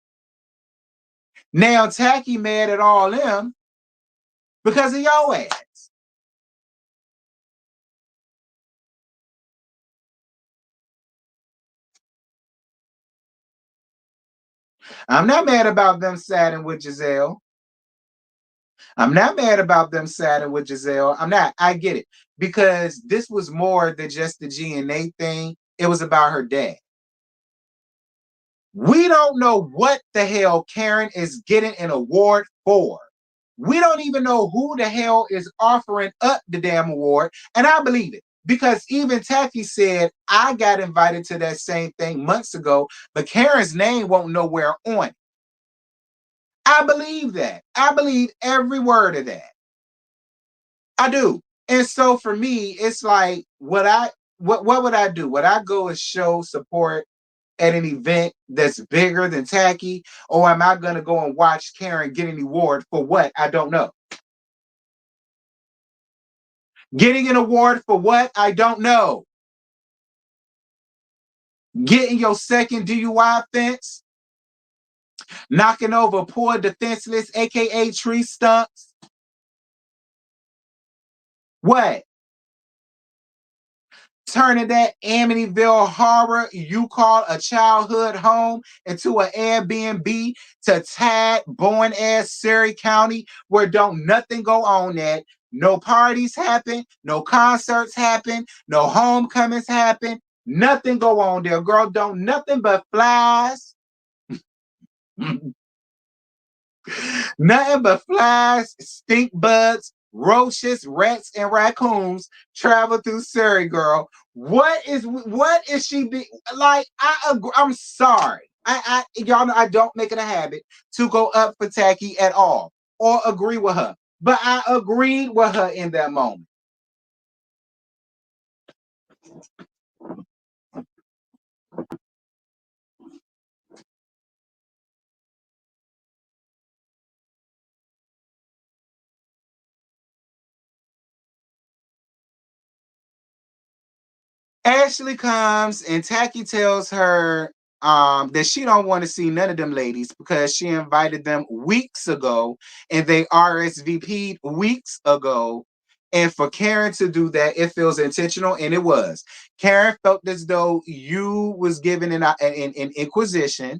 Now Tacky mad at all them because of your ass. I'm not mad about them siding with Giselle. I'm not mad about them siding with Giselle. I'm not. I get it. Because this was more than just the GNA thing. It was about her dad. We don't know what the hell Karen is getting an award for. We don't even know who the hell is offering up the damn award. And I believe it. Because even Tacky said, I got invited to that same thing months ago, but Karen's name won't nowhere on it. I believe that. I believe every word of that. I do. And so for me, it's like what would I do? Would I go and show support at an event that's bigger than Tacky? Or am I going to go and watch Karen get an award for what? I don't know. Getting an award for what? I don't know. Getting your second DUI offense? Knocking over poor defenseless, aka tree stumps? What? Turning that Amityville horror you call a childhood home into an Airbnb to tad born ass Surrey County where don't nothing go on at. No parties happen, no concerts happen, no homecomings happen, nothing go on there. Girl, don't nothing but flies. Nothing but flies, stink bugs, roaches, rats, and raccoons travel through Surrey, girl. What is she be like? I agree, I'm sorry. I y'all know I don't make it a habit to go up for Tacky at all or agree with her. But I agreed with her in that moment. Ashley comes and Tacky tells her that she don't want to see none of them ladies because she invited them weeks ago and they RSVP'd weeks ago. And for Karen to do that, it feels intentional, and it was. Karen felt as though you was given an inquisition.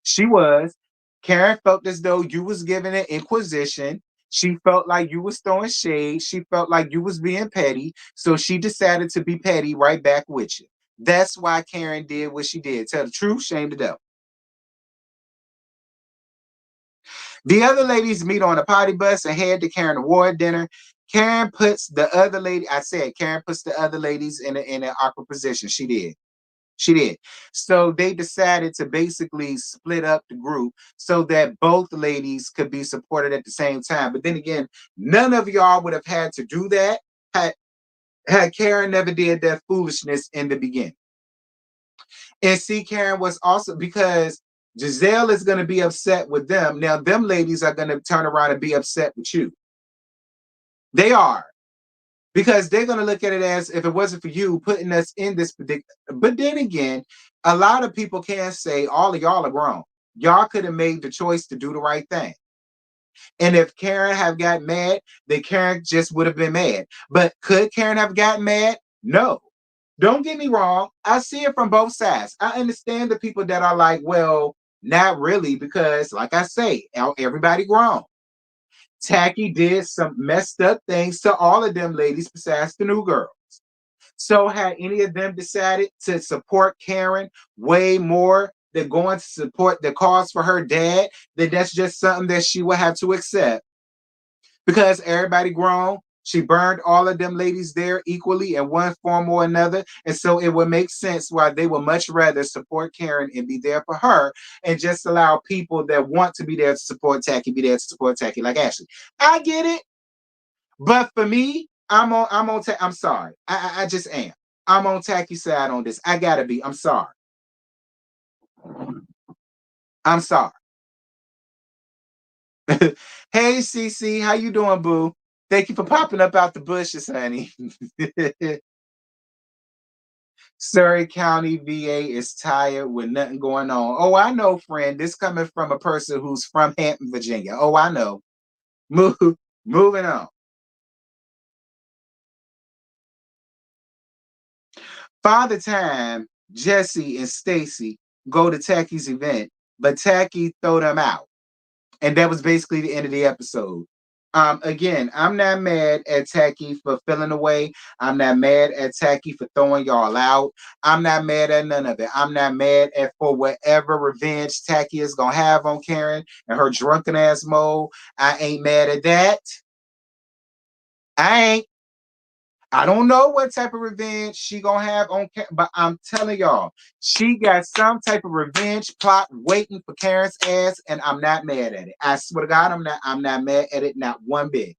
She was. Karen felt as though you was giving an inquisition. She felt like you was throwing shade. She felt like you was being petty. So she decided to be petty right back with you. That's why Karen did what she did. Tell the truth, shame the devil. The other ladies meet on a potty bus and head to Karen award dinner. Karen puts the other lady, I said, Karen puts the other ladies in an awkward position. She did. She did. So they decided to basically split up the group so that both ladies could be supported at the same time. But then again, none of y'all would have had to do that had Karen never did that foolishness in the beginning. And see, Karen was also because Giselle is going to be upset with them. Now, them ladies are going to turn around and be upset with you. They are. Because they're going to look at it as if it wasn't for you putting us in this predicament. But then again, a lot of people can say all of y'all are grown. Y'all could have made the choice to do the right thing. And if Karen have got mad, then Karen just would have been mad. But could Karen have gotten mad? No. Don't get me wrong. I see it from both sides. I understand the people that are like, well, not really, because like I say, everybody grown. Tacky did some messed up things to all of them ladies besides the new girls. So had any of them decided to support Karen way more than going to support the cause for her dad, then that's just something that she will have to accept. Because everybody grown, she burned all of them ladies there equally in one form or another. And so it would make sense why they would much rather support Karen and be there for her and just allow people that want to be there to support Tacky be there to support Tacky, like Ashley. I get it. But for me, I'm sorry. I just am. I'm on Tacky's side on this. I gotta be. I'm sorry. I'm sorry. Hey CC, how you doing, boo? Thank you for popping up out the bushes, honey. Surrey County VA is tired with nothing going on. Oh, I know, friend. This coming from a person who's from Hampton, Virginia. Oh, I know. Move, moving on. Father Time, Jesse, and Stacy go to Tacky's event, but Tacky throw them out. And that was basically the end of the episode. Again, I'm not mad at Tacky for filling away. I'm not mad at Tacky for throwing y'all out. I'm not mad at none of it. I'm not mad at for whatever revenge Tacky is gonna have on Karen and her drunken ass mode. I ain't mad at that. I ain't. I don't know what type of revenge she gonna have on Karen, but I'm telling y'all, she got some type of revenge plot waiting for Karen's ass, and I'm not mad at it. I swear to God, I'm not mad at it, not one bit.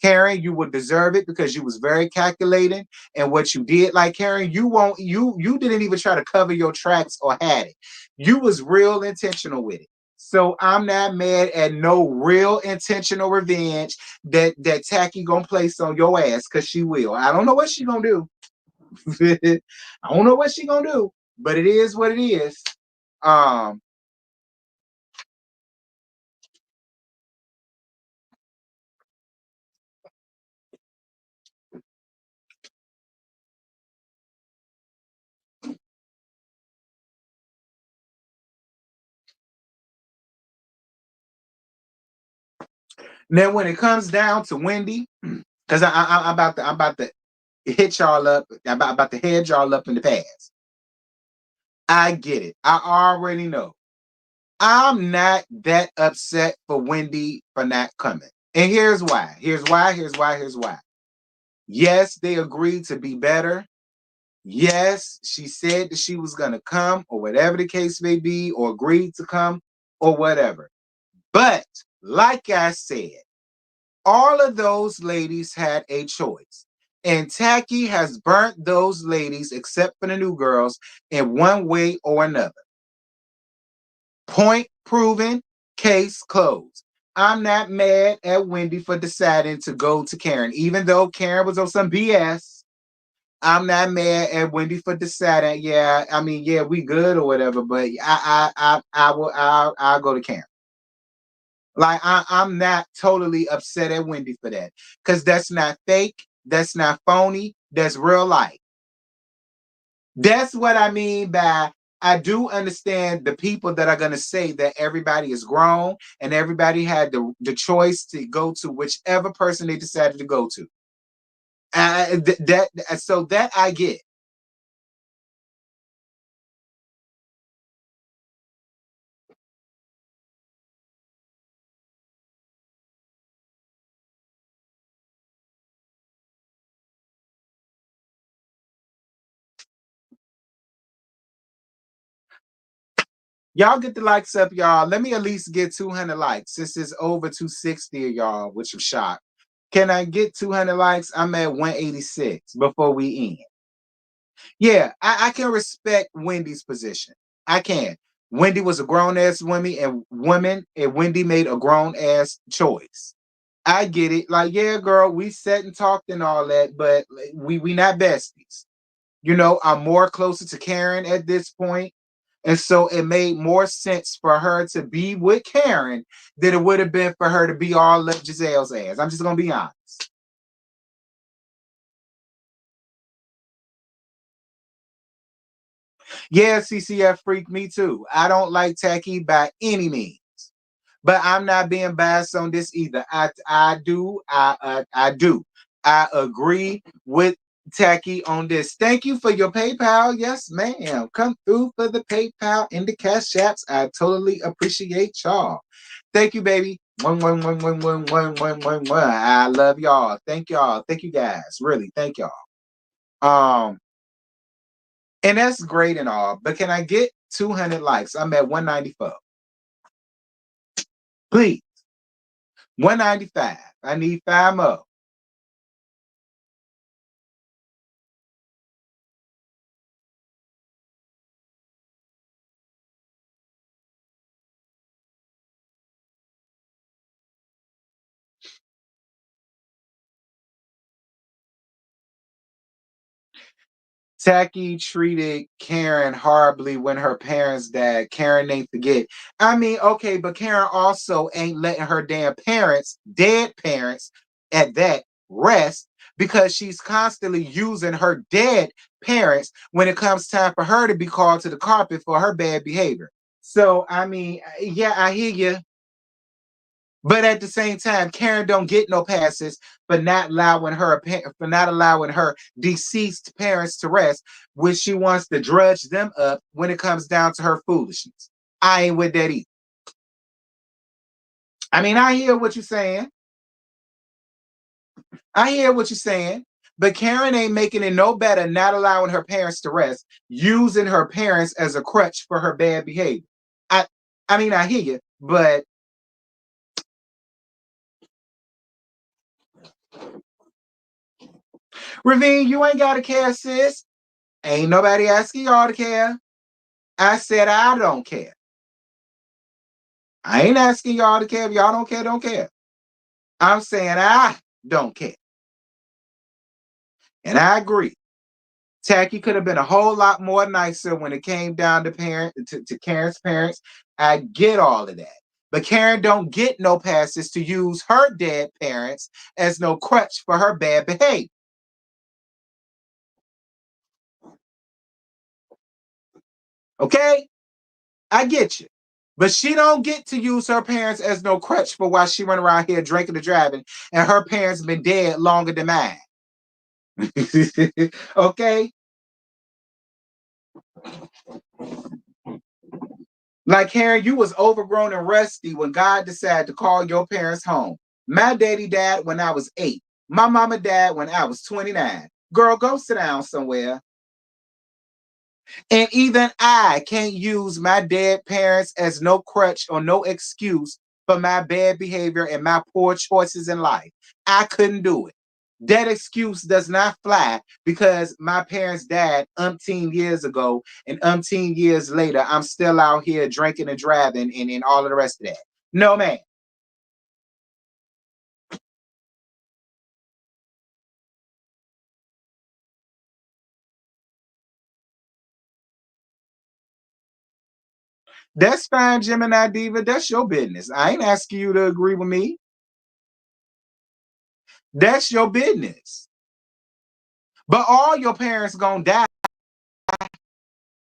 Karen, you would deserve it because you was very calculating and what you did. Like Karen, you didn't even try to cover your tracks or had it. You was real intentional with it. So I'm not mad at no real intentional revenge that Tacky gonna place on your ass because she will. I don't know what she gonna do. I don't know what she gonna do, but it is what it is. Um, Now when it comes down to Wendy, because I'm about to hit y'all up, about to head y'all up in the past. I get it. I already know. I'm not that upset for Wendy for not coming. And here's why. Here's why. Yes, they agreed to be better. Yes, she said that she was going to come, or whatever the case may be, or agreed to come, or whatever. But, like I said, all of those ladies had a choice. And Tacky has burnt those ladies, except for the new girls, in one way or another. Point proven, case closed. I'm not mad at Wendy for deciding to go to Karen, even though Karen was on some BS. I'm not mad at Wendy for deciding. Yeah, I mean, yeah, we good or whatever. But I'll go to Karen. Like I'm not totally upset at Wendy for that because that's not fake. That's not phony. That's real life. That's what I mean by I do understand the people that are going to say that everybody is grown and everybody had the choice to go to whichever person they decided to go to. So that I get. Y'all get the likes up, y'all. Let me at least get 200 likes. Since it's over 260 of y'all, which I'm shocked. Can I get 200 likes? I'm at 186 before we end. Yeah, I can respect Wendy's position. I can. Wendy was a grown ass woman, and Wendy made a grown ass choice. I get it. Like, yeah, girl, we sat and talked and all that, but we not besties. You know, I'm more closer to Karen at this point. And so it made more sense for her to be with Karen than it would have been for her to be all up Giselle's ass. I'm just gonna be honest. Yeah, CCF freak me too. I don't like Tacky by any means. But I'm not being biased on this either. I do. I agree with Tacky on this. Thank you for your PayPal. Yes, ma'am. Come through for the PayPal and the cash apps. I totally appreciate y'all. Thank you, baby. One. I love y'all. Thank y'all. Thank you guys. Really, thank y'all. Um, and that's great and all. But can I get 200 likes? I'm at 194. Please. 195. I need 5 more. Tacky treated Karen horribly when her parents died. Karen ain't forget. I mean, okay, but Karen also ain't letting her damn parents, dead parents, at that rest because she's constantly using her dead parents when it comes time for her to be called to the carpet for her bad behavior. So, I mean, yeah, I hear you. But at the same time, Karen don't get no passes for not allowing her deceased parents to rest, which she wants to drudge them up when it comes down to her foolishness. I ain't with that either. I mean, I hear what you're saying. I hear what you're saying. But Karen ain't making it no better not allowing her parents to rest, using her parents as a crutch for her bad behavior. I I mean, I hear you, but Ravine, you ain't got to care, sis. Ain't nobody asking y'all to care. I said I don't care. I ain't asking y'all to care. If y'all don't care, don't care. I'm saying I don't care. And I agree. Tacky could have been a whole lot more nicer when it came down to Karen's parents. I get all of that. But Karen don't get no passes to use her dead parents as no crutch for her bad behavior. Okay? I get you. But she don't get to use her parents as no crutch for why she run around here drinking and driving, and her parents been dead longer than mine. Okay? Like Karen, you was overgrown and rusty when God decided to call your parents home. My daddy died when I was 8. My mama died when I was 29. Girl, go sit down somewhere. And even I can't use my dead parents as no crutch or no excuse for my bad behavior and my poor choices in life. I couldn't do it. That excuse does not fly because my parents died umpteen years ago, and umpteen years later, I'm still out here drinking and driving and all of the rest of that. No, man. That's fine, Gemini Diva. That's your business. I ain't asking you to agree with me. That's your business. But all your parents gonna die.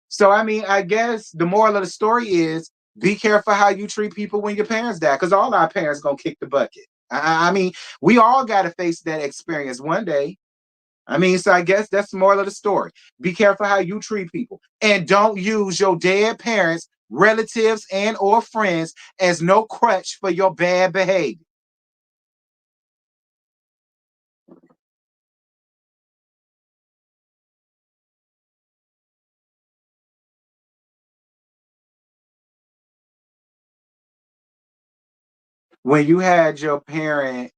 So I mean, I guess the moral of the story is be careful how you treat people when your parents die, because all our parents gonna kick the bucket. I mean, we all gotta face that experience one day. I mean, so I guess that's the moral of the story. Be careful how you treat people. And don't use your dead parents, relatives, and or friends as no crutch for your bad behavior. When you had your parents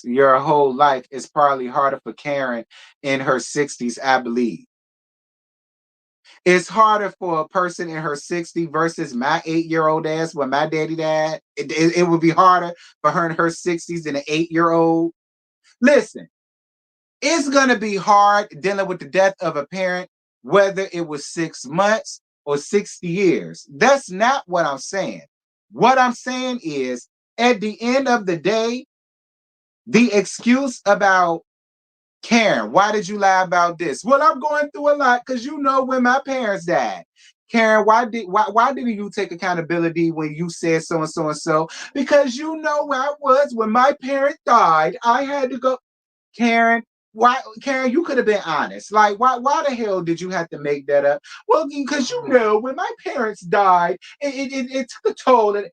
your whole life, it's probably harder for Karen in her 60s, I believe. It's harder for a person in her 60s versus my 8-year-old ass when my daddy died. It would be harder for her in her 60s than an 8-year-old. Listen, it's going to be hard dealing with the death of a parent, whether it was 6 months or 60 years. That's not what I'm saying. What I'm saying is, at the end of the day, the excuse about Karen, why did you lie about this? Well, I'm going through a lot because you know when my parents died. Karen, why didn't you take accountability when you said so and so and so? Because you know where I was when my parents died. I had to go. Karen, why Karen, you could have been honest. Like, why the hell did you have to make that up? Well, because you know when my parents died, it took a toll. And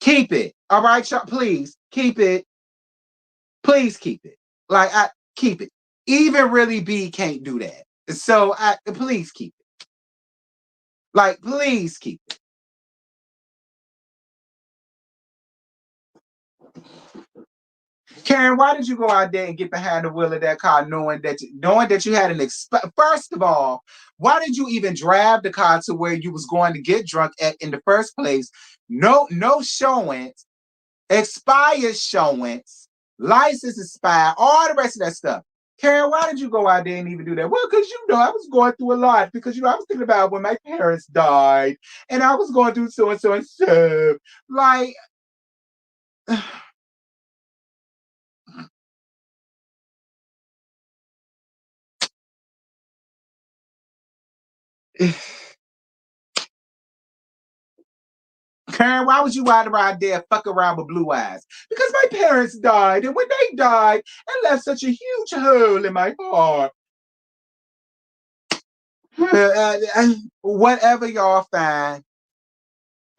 keep it. All right, y'all, please keep it. Please keep it. Like I keep it. Even really B can't do that. So I please keep it. Like please keep it. Karen, why did you go out there and get behind the wheel of that car knowing that you had first of all, why did you even drive the car to where you was going to get drunk at in the first place? No showings, expired showings, license expired, all the rest of that stuff. Karen, why did you go out there and even do that? Well, because I was going through a lot. Because I was thinking about when my parents died, and I was going through so and so and so. Like, Karen, why was you riding around there fuck around with blue eyes? Because my parents died, and when they died, it left such a huge hole in my heart. Whatever, y'all, fine.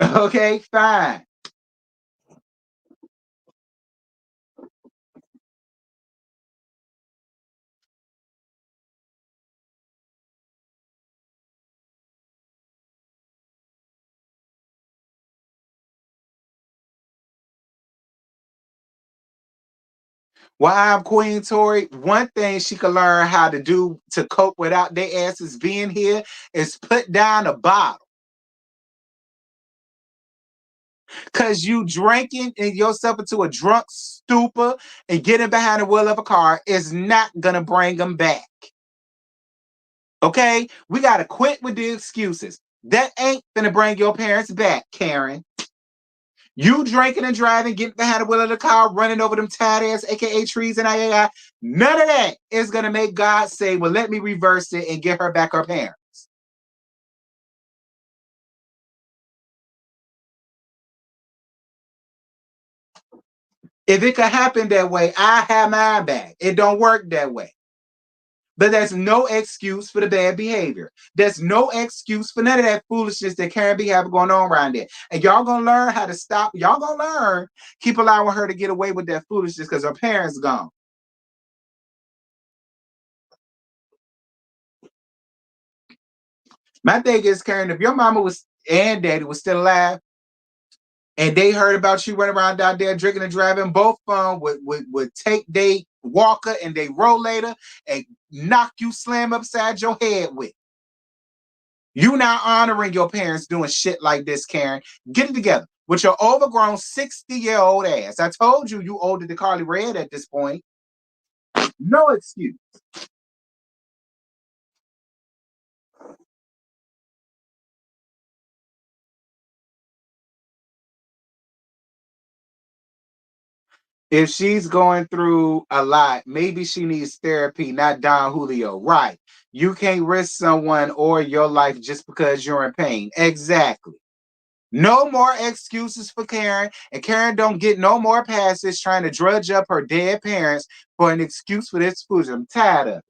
Okay, fine. Well, I'm Queen Tori. One thing she could learn how to do to cope without their asses being here is put down a bottle. Cause you drinking and yourself into a drunk stupor and getting behind the wheel of a car is not gonna bring them back. Okay? We gotta quit with the excuses. That ain't gonna bring your parents back, Karen. You drinking and driving, getting behind the wheel of the car, running over them tired ass, aka trees and I. None of that is gonna make God say, well, let me reverse it and get her back her parents. If it could happen that way, I have mine back. It don't work that way. But there's no excuse for the bad behavior. There's no excuse for none of that foolishness that Karen be having going on around there. And y'all gonna learn how to stop. Y'all gonna learn, keep allowing her to get away with that foolishness because her parents gone. My thing is, Karen, if your mama was and daddy was still alive, and they heard about you running around out there drinking and driving, both of them would take they walker and they rollator and knock you slam upside your head with. You not honoring your parents doing shit like this, Karen. Get it together with your overgrown 60-year-old ass. I told you you older than Carly Red at this point. No excuse. If she's going through a lot, maybe she needs therapy, not Don Julio. Right. You can't risk someone or your life just because you're in pain. Exactly. No more excuses for Karen, and Karen don't get no more passes trying to drudge up her dead parents for an excuse for this food. I'm tired of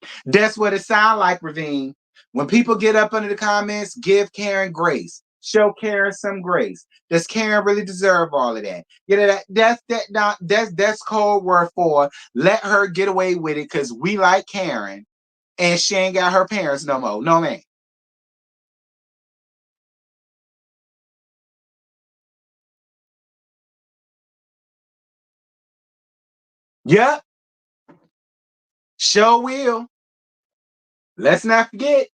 it. That's what it sounds like, Ravine. When people get up under the comments, give Karen grace. Show Karen some grace. Does Karen really deserve all of that? You know that's code word for let her get away with it because we like Karen and she ain't got her parents no more. No man. Yep, sure will. Let's not forget,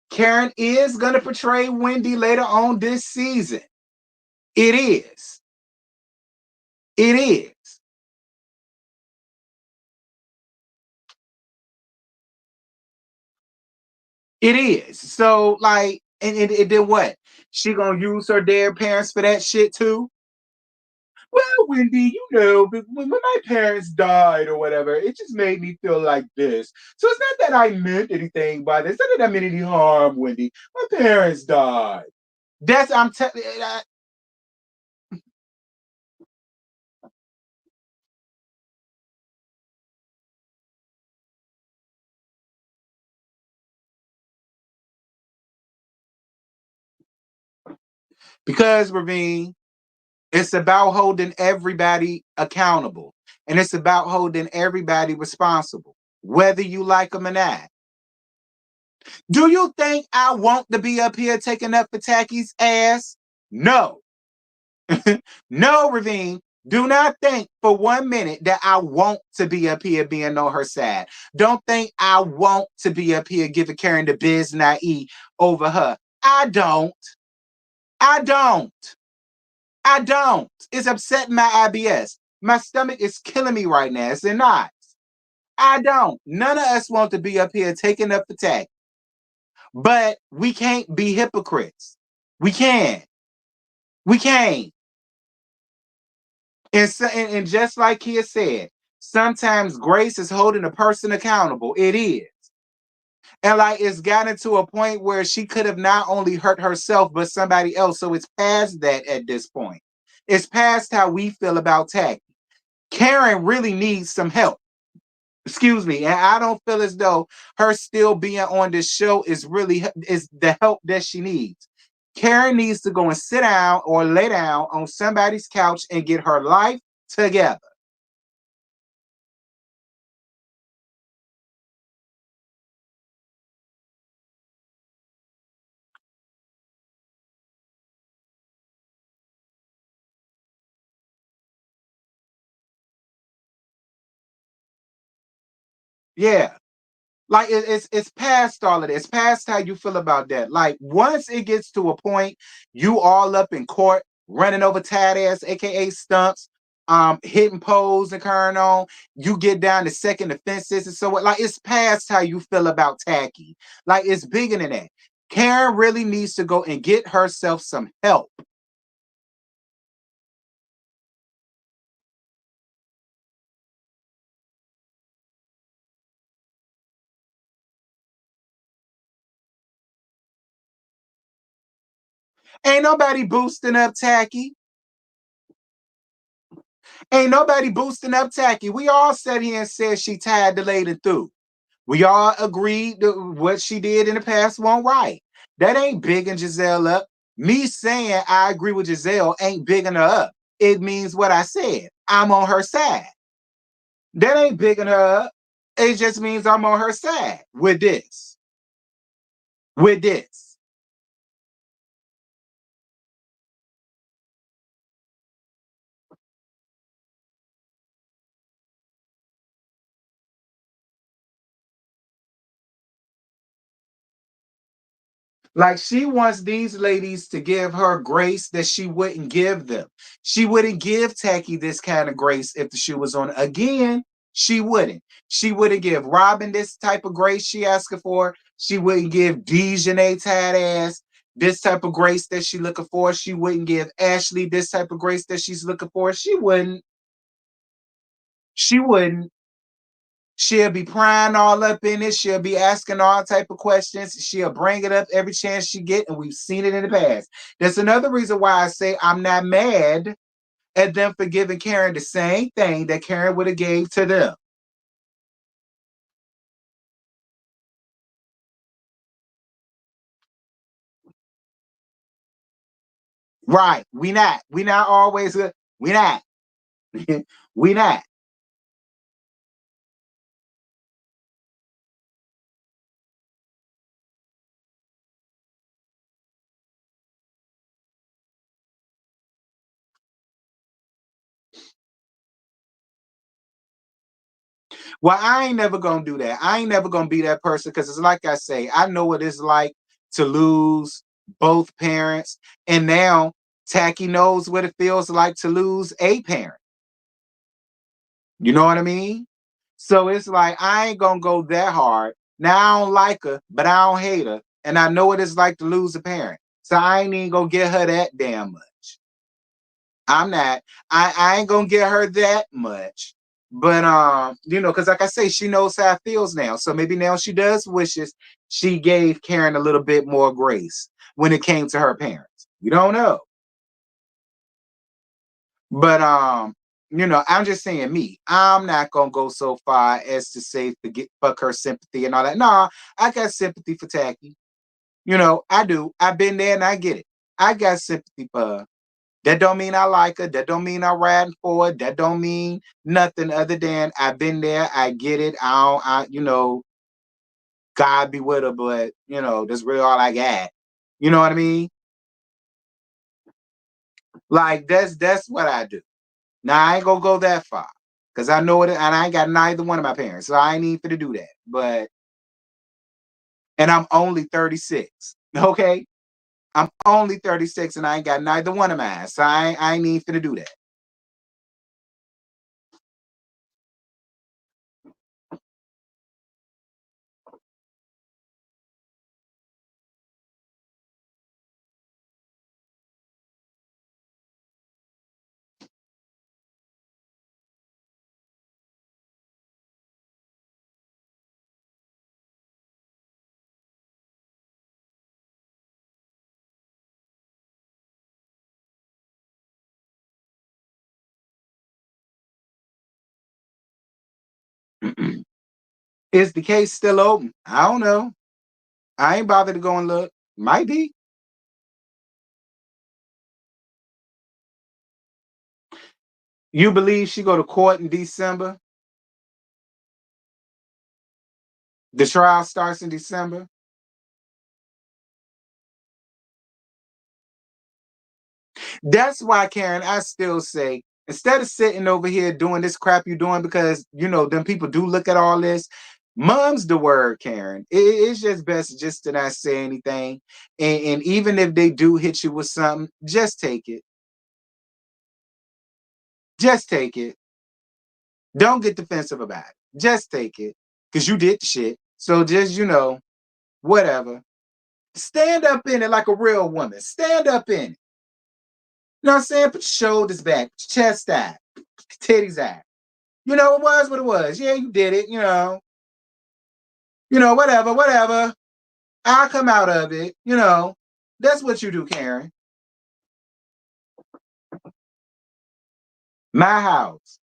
Karen is gonna portray Wendy later on this season. It is. It is. It is. So like, and then what? She gonna use her dead parents for that shit too? Well, Wendy, when my parents died or whatever, it just made me feel like this. So it's not that I meant anything by this. It's not that I meant any harm, Wendy. My parents died. That's I'm telling because Ravine, it's about holding everybody accountable, and it's about holding everybody responsible, whether you like them or not. Do you think I want to be up here taking up for Tacky's ass? No. No, Ravine. Do not think for 1 minute that I want to be up here being on her side. Don't think I want to be up here giving Karen the biz naive over her. I don't. I don't. I don't. It's upsetting my IBS. My stomach is killing me right now. It's not. I don't. None of us want to be up here taking up the tag. But we can't be hypocrites. We can't. We can't. And just like Kia said, sometimes grace is holding a person accountable. It is. And like it's gotten to a point where she could have not only hurt herself, but somebody else. So it's past that at this point. It's past how we feel about tax. Karen really needs some help. Excuse me. And I don't feel as though her still being on this show is the help that she needs. Karen needs to go and sit down or lay down on somebody's couch and get her life together. Yeah. Like it's past all of this. It's past how you feel about that. Like once it gets to a point, you all up in court, running over tad ass, aka stumps, hitting poles and carrying on. You get down to second offenses and so what. Like it's past how you feel about tacky. Like it's bigger than that. Karen really needs to go and get herself some help. Ain't nobody boosting up tacky. Ain't nobody boosting up tacky. We all sat here and said she tied the lady through. We all agreed that what she did in the past wasn't right. That ain't bigging Giselle up. Me saying I agree with Giselle ain't bigging her up. It means what I said. I'm on her side. That ain't bigging her up. It just means I'm on her side with this. With this. Like she wants these ladies to give her grace that she wouldn't give them. She wouldn't give Tacky this kind of grace if the shoe was on. Again, she wouldn't. She wouldn't give Robin this type of grace she asking for. She wouldn't give Dejanay tight ass this type of grace that she looking for. She wouldn't give Ashley this type of grace that she's looking for. She wouldn't. She wouldn't. She'll be prying all up in it. She'll be asking all type of questions. She'll bring it up every chance she get, and we've seen it in the past. That's another reason why I say I'm not mad at them for giving Karen the same thing that Karen would have gave to them. Right? We not. We not always. We not. We not. Well, I ain't never gonna do that. I ain't never gonna be that person because it's like I say, I know what it's like to lose both parents, and now Tacky knows what it feels like to lose a parent. You know what I mean? So it's like I ain't gonna go that hard. Now I don't like her, but I don't hate her, and I know what it's like to lose a parent. So I ain't even gonna get her that damn much. I'm not. I ain't gonna get her that much. But because like I say, she knows how it feels now. So maybe now she does wishes she gave Karen a little bit more grace when it came to her parents. We don't know. But I'm just saying me. I'm not gonna go so far as to say forget fuck her sympathy and all that. Nah, I got sympathy for Tacky. I do. I've been there and I get it. I got sympathy for her. That don't mean I like her. That don't mean I'm riding for it. That don't mean nothing other than I've been there. I get it. God be with her, but that's really all I got. You know what I mean? Like that's what I do. Now I ain't gonna go that far because I know it, and I ain't got neither one of my parents, so I ain't need for to do that. And I'm only 36. Okay, I'm only 36, and I ain't got neither one of mine, so I ain't need for to do that. Is the case still open? I don't know. I ain't bothered to go and look. Might be. You believe she go to court in December? The trial starts in December. That's why, Karen, I still say instead of sitting over here doing this crap you're doing, because them people do look at all this. Mom's the word, Karen. It's just best just to not say anything. And even if they do hit you with something, just take it. Just take it. Don't get defensive about it. Just take it. Because you did the shit. So just, whatever. Stand up in it like a real woman. Stand up in it. You know what I'm saying? Put your shoulders back, chest out, titties out. It was what it was. Yeah, you did it, whatever, whatever. I'll come out of it, That's what you do, Karen. My house.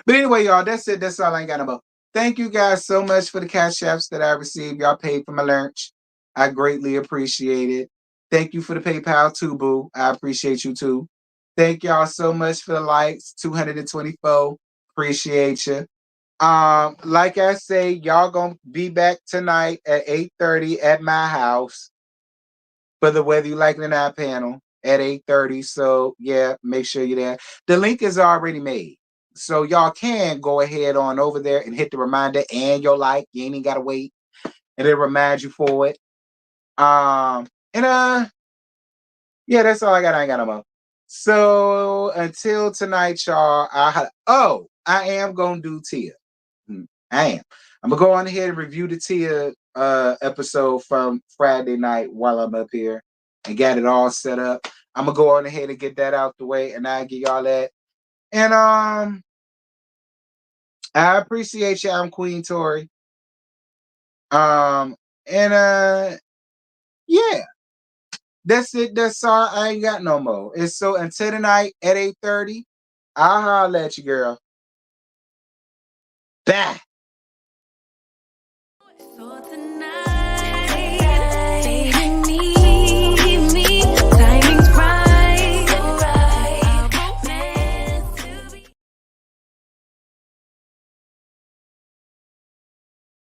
But anyway, y'all, that's it. That's all I ain't got about. Thank you guys so much for the cash apps that I received. Y'all paid for my lunch. I greatly appreciate it. Thank you for the PayPal too, boo. I appreciate you too. Thank y'all so much for the likes. 224. Appreciate you. Like I say, y'all gonna be back tonight at 8:30 at my house for the Whether You Like It or Not panel at 8:30. So yeah, make sure you're there. The link is already made. So y'all can go ahead on over there and hit the reminder and your like. You ain't even gotta wait. And it'll remind you for it. And yeah, that's all I got. I ain't got no more. So until tonight, y'all, I am gonna do Tia. I am. I'm gonna go on ahead and review the Tia episode from Friday night while I'm up here and got it all set up. I'm gonna go on ahead and get that out the way, and I'll give y'all that. And I appreciate you. I'm Queen Tori. And yeah, that's it. That's all. I ain't got no more. And so until tonight at 8:30, I'll holler at you, girl. Bye. So tonight.